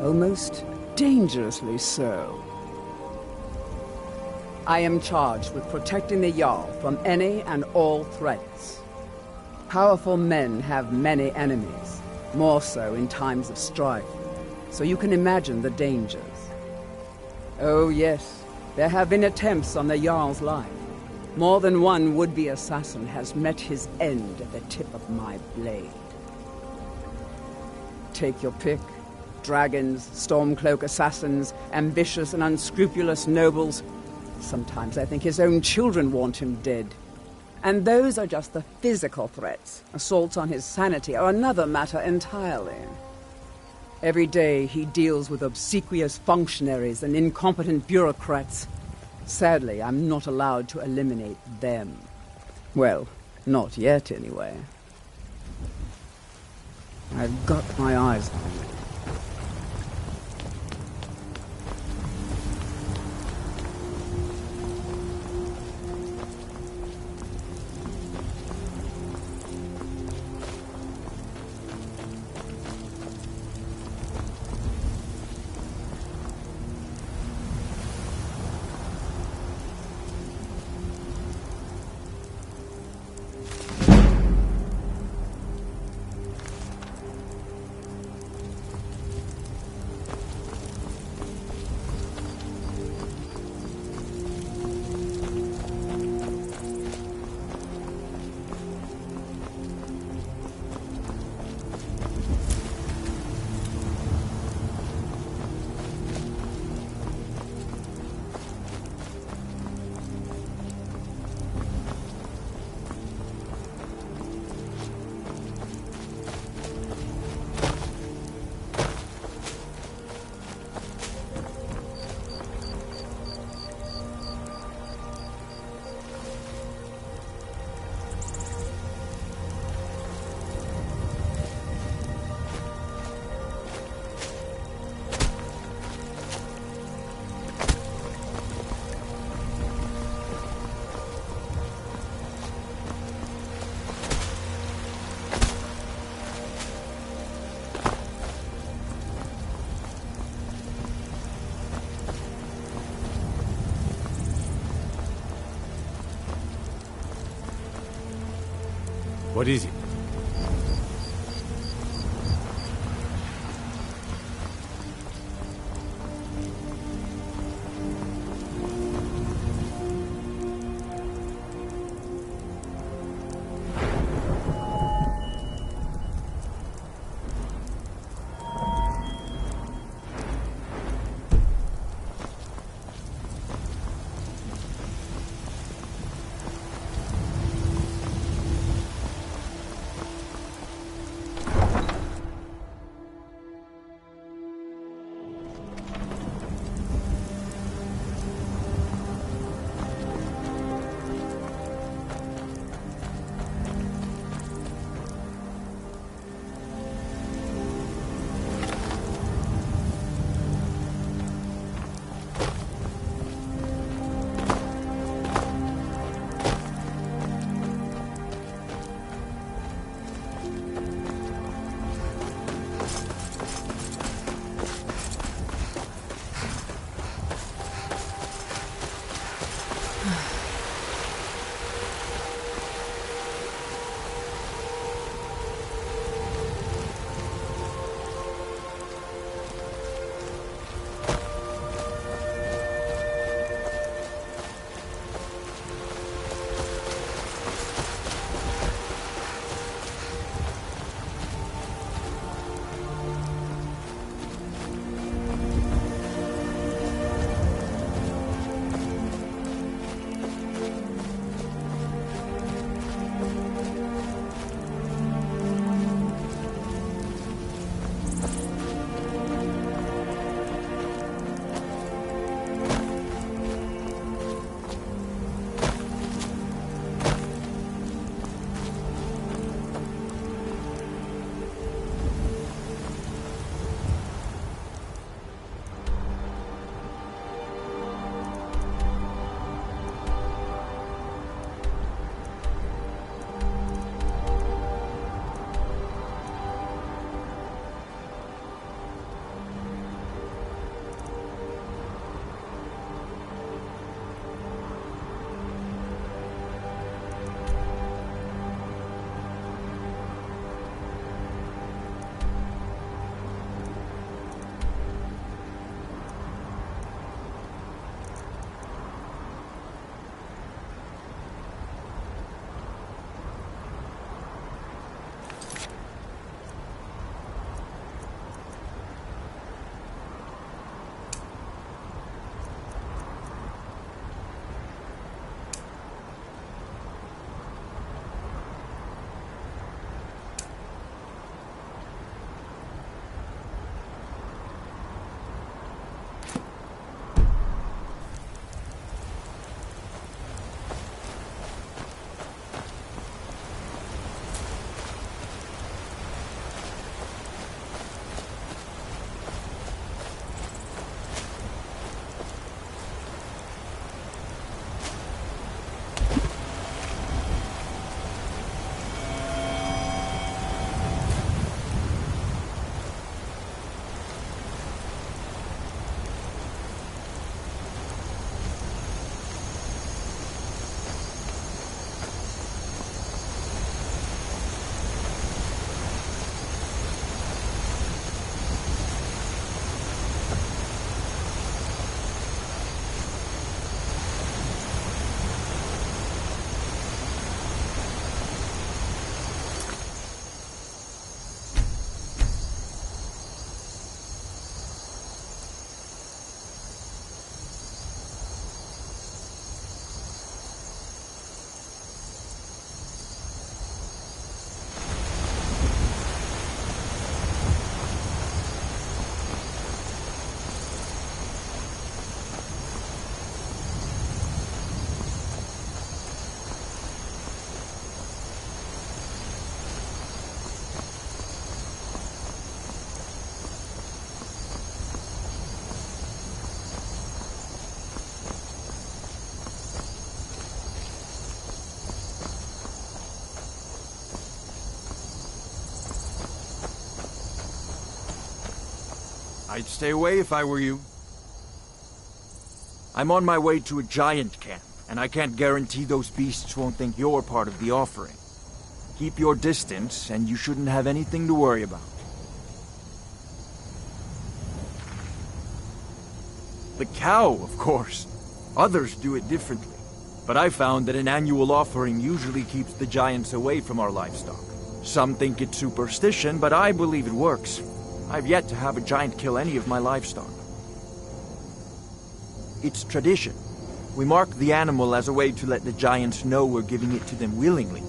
Speaker 8: Almost dangerously so. I am charged with protecting the Jarl from any and all threats. Powerful men have many enemies, more so in times of strife, so you can imagine the dangers. Oh yes, there have been attempts on the Jarl's life. More than one would-be assassin has met his end at the tip of my blade. Take your pick. Dragons, Stormcloak assassins, ambitious and unscrupulous nobles. Sometimes I think his own children want him dead. And those are just the physical threats. Assaults on his sanity are another matter entirely. Every day he deals with obsequious functionaries and incompetent bureaucrats. Sadly, I'm not allowed to eliminate them. Well, not yet anyway. I've got my eyes on you.
Speaker 2: What is it?
Speaker 10: I'd stay away if I were you. I'm on my way to a giant camp, and I can't guarantee those beasts won't think you're part of the offering. Keep your distance, and you shouldn't have anything to worry about. The cow, of course. Others do it differently. But I found that an annual offering usually keeps the giants away from our livestock. Some think it's superstition, but I believe it works. I've yet to have a giant kill any of my livestock. It's tradition. We mark the animal as a way to let the giants know we're giving it to them willingly.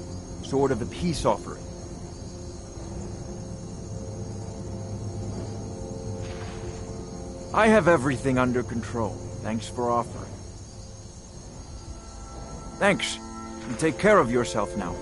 Speaker 10: Sort of a peace offering. I have everything under control. Thanks for offering. Thanks. You take care of yourself now.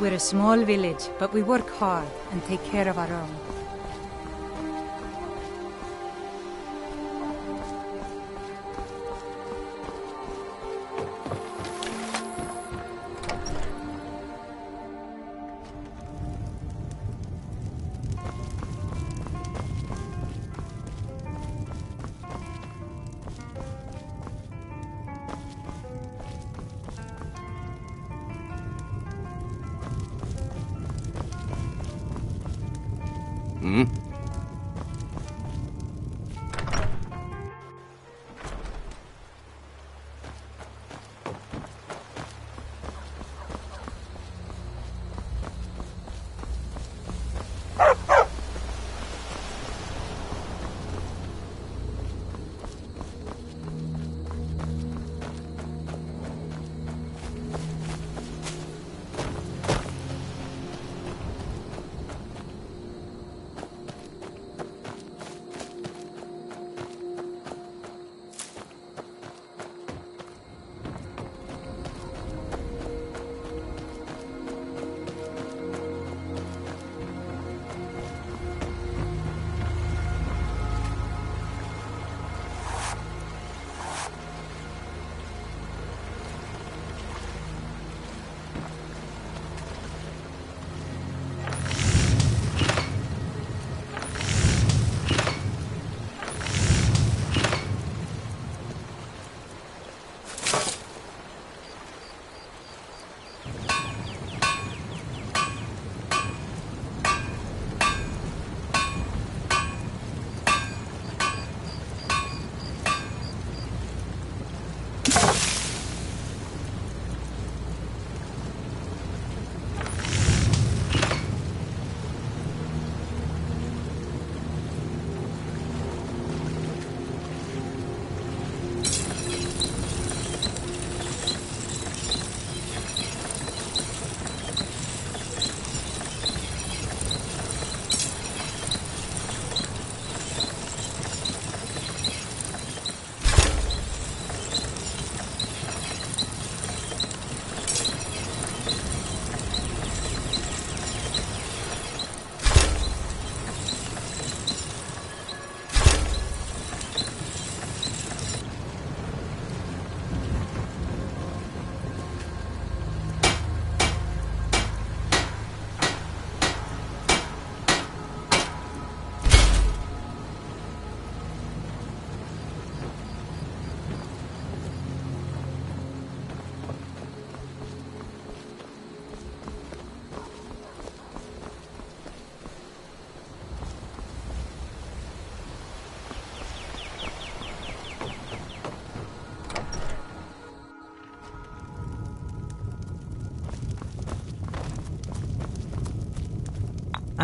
Speaker 18: We're a small village, but we work hard and take care of our own.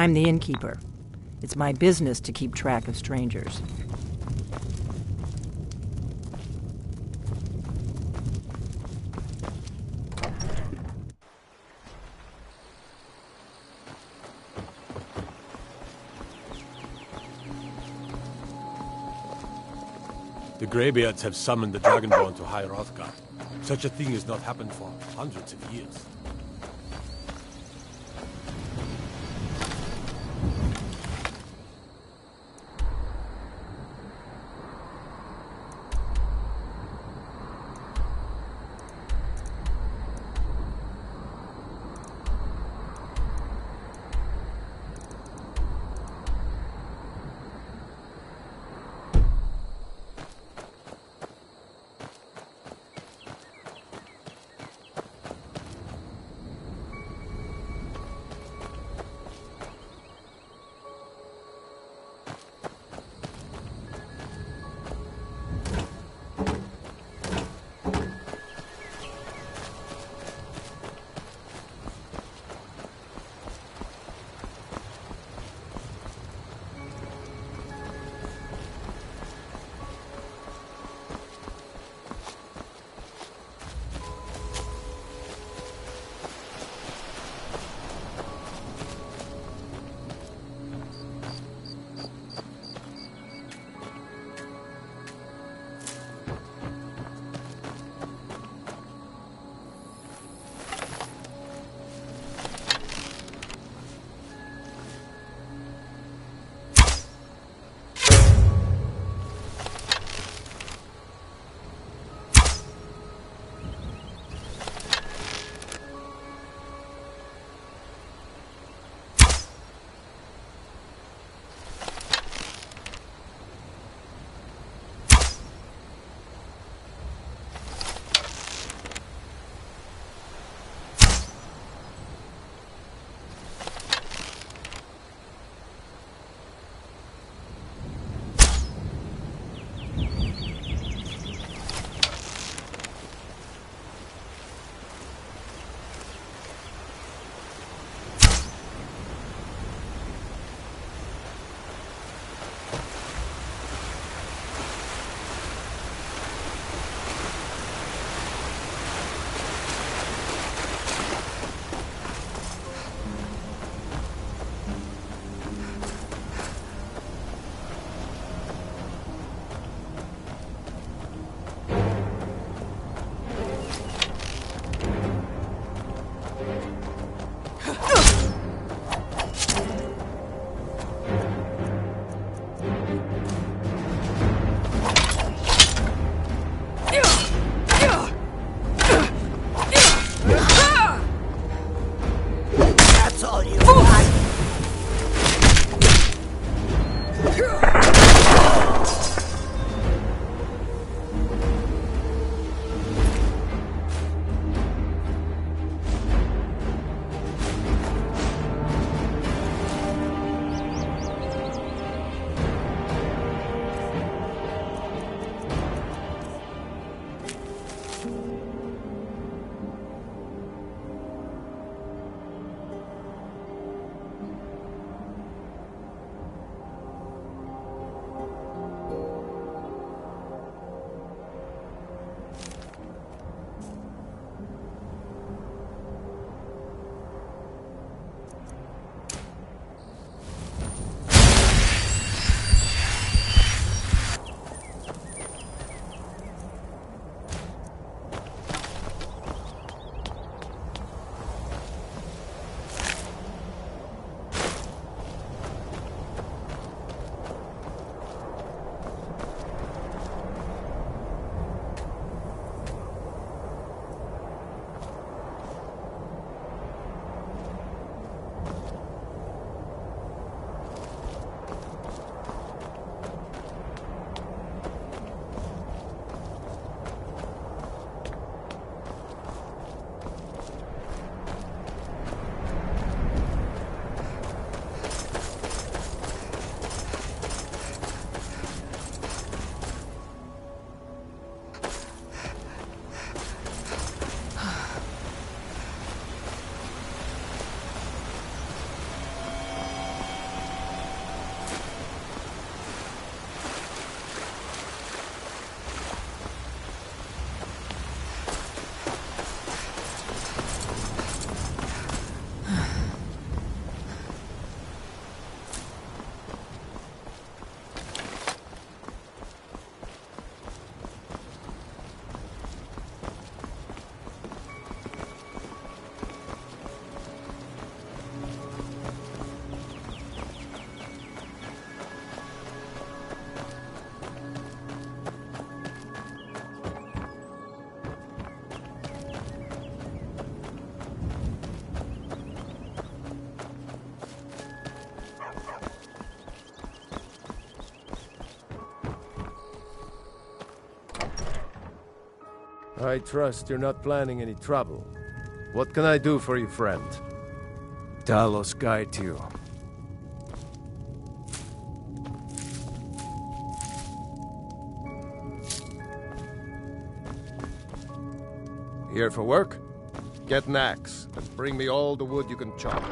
Speaker 1: I'm the innkeeper. It's my business to keep track of strangers.
Speaker 2: The Greybeards have summoned the Dragonborn to High Hrothgar. Such a thing has not happened for hundreds of years.
Speaker 9: I trust you're not planning any trouble. What can I do for you, friend?
Speaker 10: Talos guide you.
Speaker 9: Here for work? Get an axe, and bring me all the wood you can chop.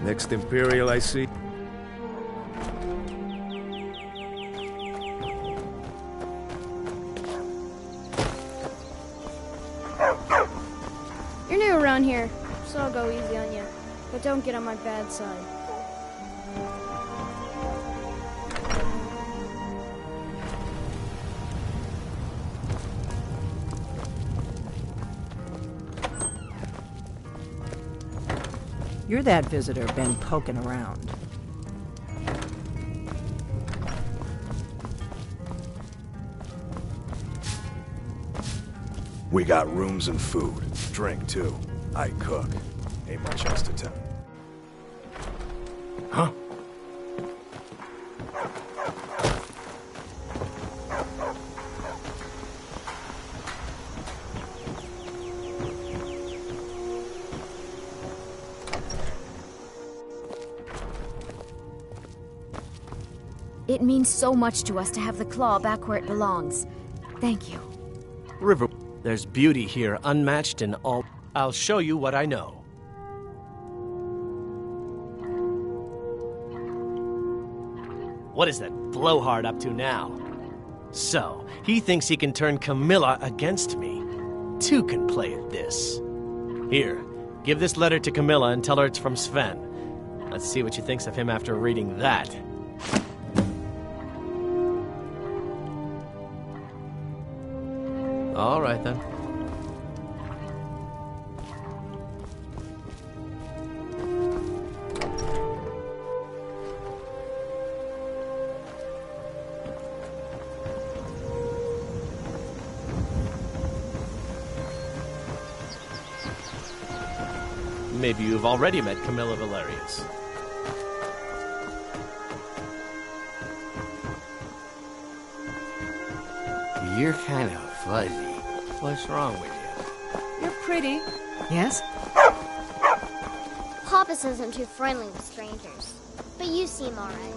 Speaker 9: Next Imperial I see.
Speaker 19: You're new around here, so I'll go easy on you. But don't get on my bad side.
Speaker 1: You're that visitor been poking around.
Speaker 6: We got rooms and food. Drink, too. I cook. Ain't much else to tell. Huh?
Speaker 20: It means so much to us to have the claw back where it belongs. Thank you.
Speaker 17: River, there's beauty here unmatched in all. I'll show you what I know. What is that blowhard up to now? So, he thinks he can turn Camilla against me. Two can play at this. Here, give this letter to Camilla and tell her it's from Sven. Let's see what she thinks of him after reading that. All right, then. Maybe you've already met Camilla Valerius.
Speaker 7: You're kind of fuzzy. What's wrong with you?
Speaker 18: You're pretty.
Speaker 16: Yes?
Speaker 15: Hoppus isn't too friendly with strangers, but you seem alright.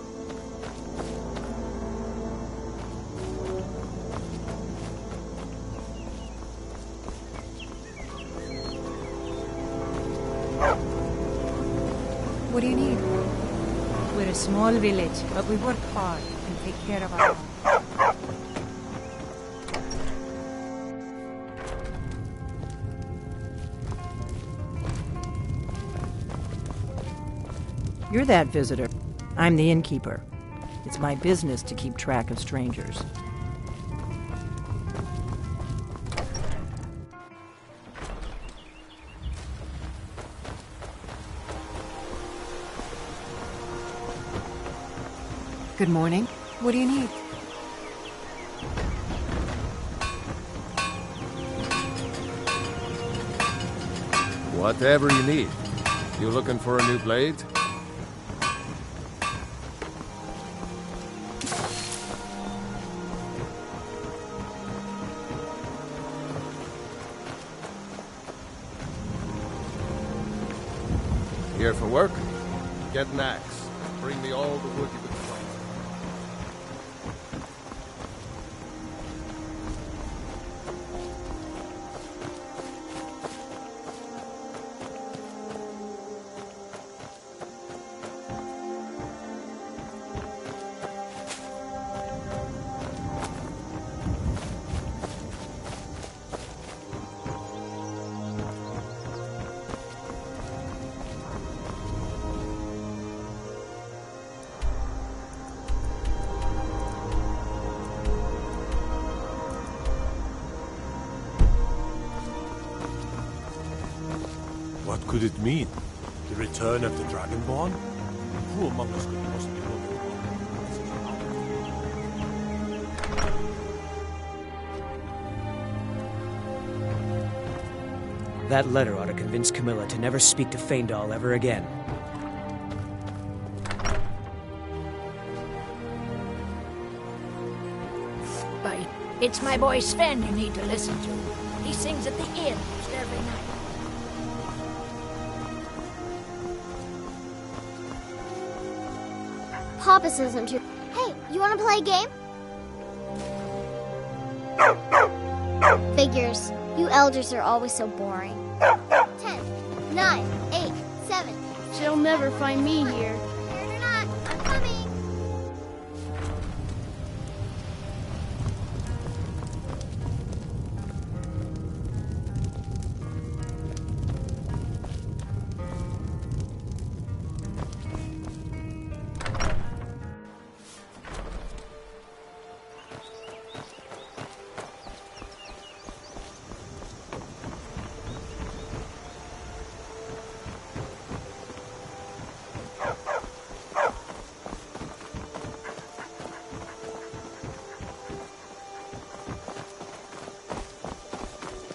Speaker 16: What do you need?
Speaker 18: We're a small village, but we work hard and take care of our own.
Speaker 1: You're that visitor. I'm the innkeeper. It's my business to keep track of strangers.
Speaker 16: Good morning. What do you need?
Speaker 9: Whatever you need. You looking for a new blade? Here for work? Get an axe. Bring me all the wood you can find.
Speaker 2: What could it mean? The return of the Dragonborn? Who among us could possibly know
Speaker 5: That letter ought to convince Camilla to never speak to Feindal ever again.
Speaker 13: Right. It's my boy Sven you need to listen to. He sings at the inn most every night.
Speaker 15: Papa says I'm too. Hey, you want to play a game? Figures. You elders are always so boring. 10, 9, 8, 7.
Speaker 19: She'll never find me here.
Speaker 15: Scared or not, I'm coming.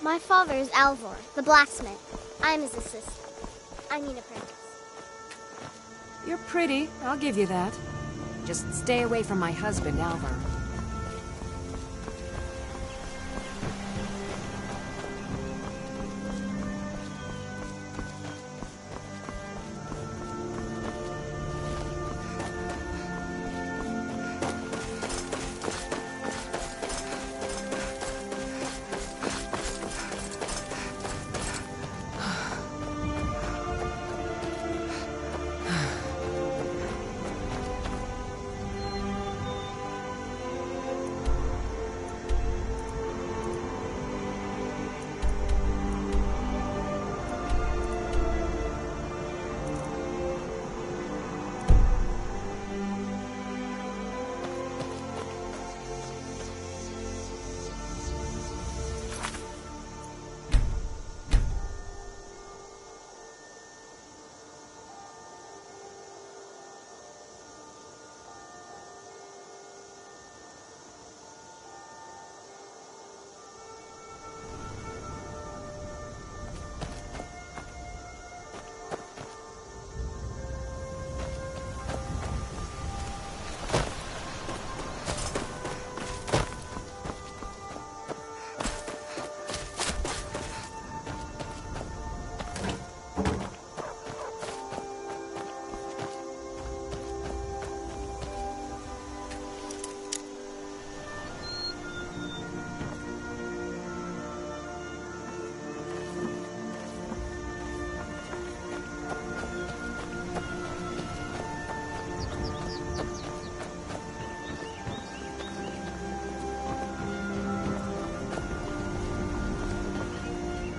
Speaker 15: My father is Alvor, the blacksmith. I'm his assistant. I mean apprentice.
Speaker 16: You're pretty, I'll give you that. Just stay away from my husband, Alvar.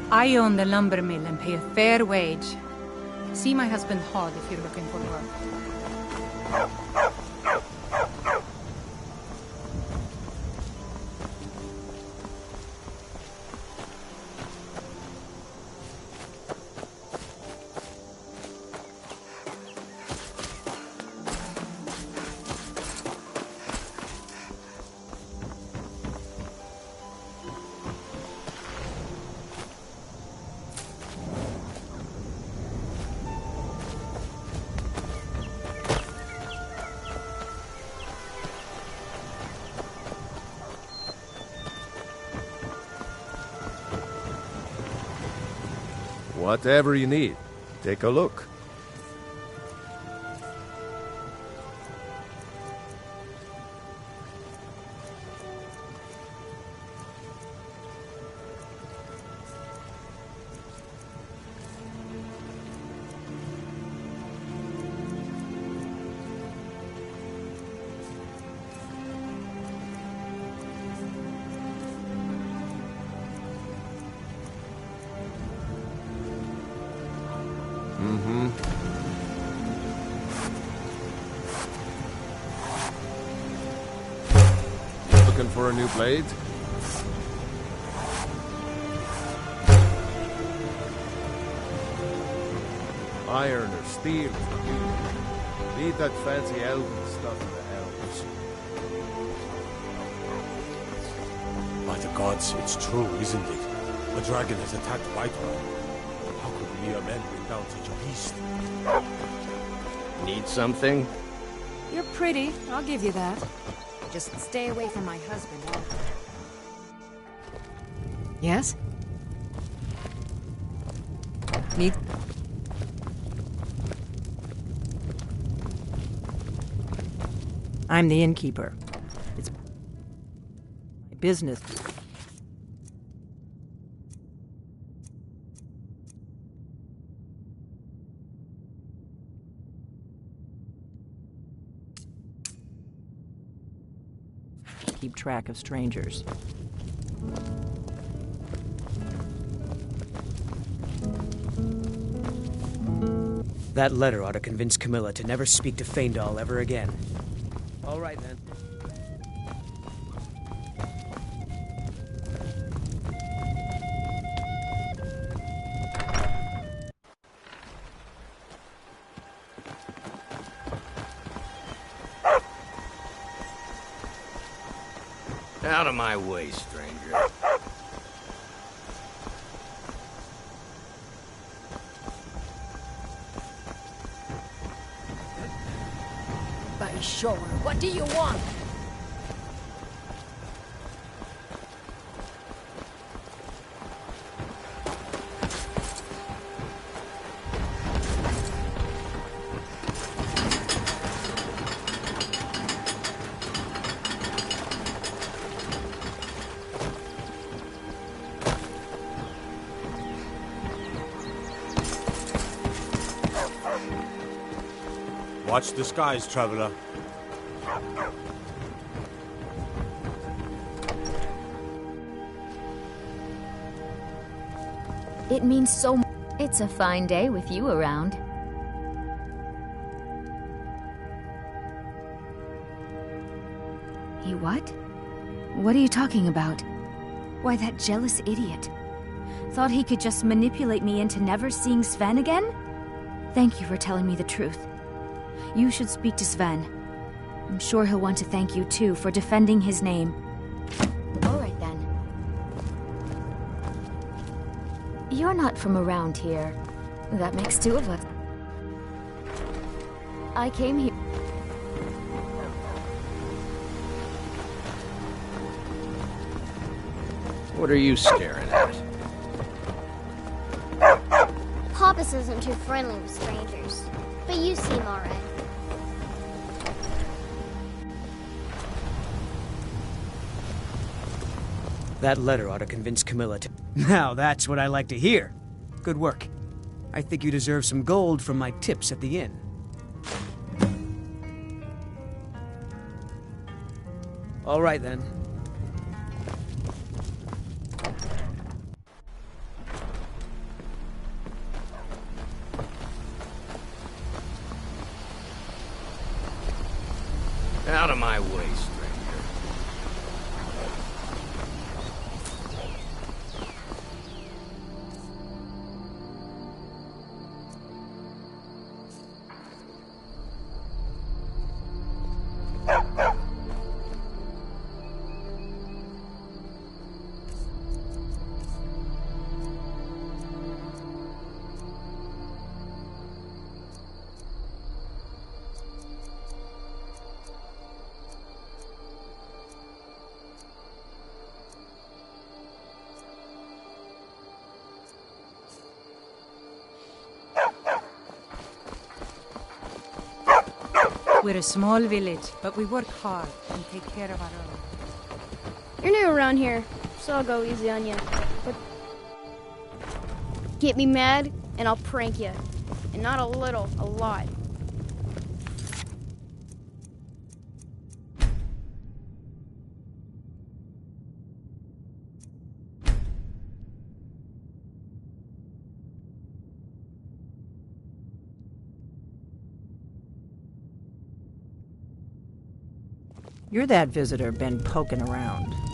Speaker 18: I own the lumber mill and pay a fair wage. See my husband Hod if you're looking for work.
Speaker 9: Whatever you need, take a look. Looking for a new blade? Iron or steel? Leave that fancy elven stuff to the elves.
Speaker 2: By the gods, it's true, isn't it? A dragon has attacked Whiterun. How could mere men bring down such a beast?
Speaker 17: Need something?
Speaker 16: You're pretty, I'll give you that. Just stay away from my husband. Yes? Need...
Speaker 1: I'm the innkeeper. It's my business. Keep track of strangers.
Speaker 5: That letter ought to convince Camilla to never speak to Faendal ever again. All right, then.
Speaker 7: Out of my way, stranger.
Speaker 13: By sure. What do you want?
Speaker 2: Watch the skies, traveler.
Speaker 20: It means so much. It's a fine day with you around. He what? What are you talking about? Why, that jealous idiot. Thought he could just manipulate me into never seeing Sven again? Thank you for telling me the truth. You should speak to Sven. I'm sure he'll want to thank you too for defending his name. All right then. You're not from around here. That makes two of us. I came here.
Speaker 17: What are you staring at?
Speaker 15: Hoppus isn't too friendly with strangers, but you seem alright.
Speaker 5: That letter ought to convince Camilla to... Now that's what I like to hear. Good work. I think you deserve some gold from my tips at the inn. All right, then.
Speaker 7: Out of my way, stranger.
Speaker 18: We're a small village, but we work hard and take care of our own.
Speaker 19: You're new around here, so I'll go easy on you. But get me mad, and I'll prank you. And not a little, a lot.
Speaker 1: You're that visitor been poking around.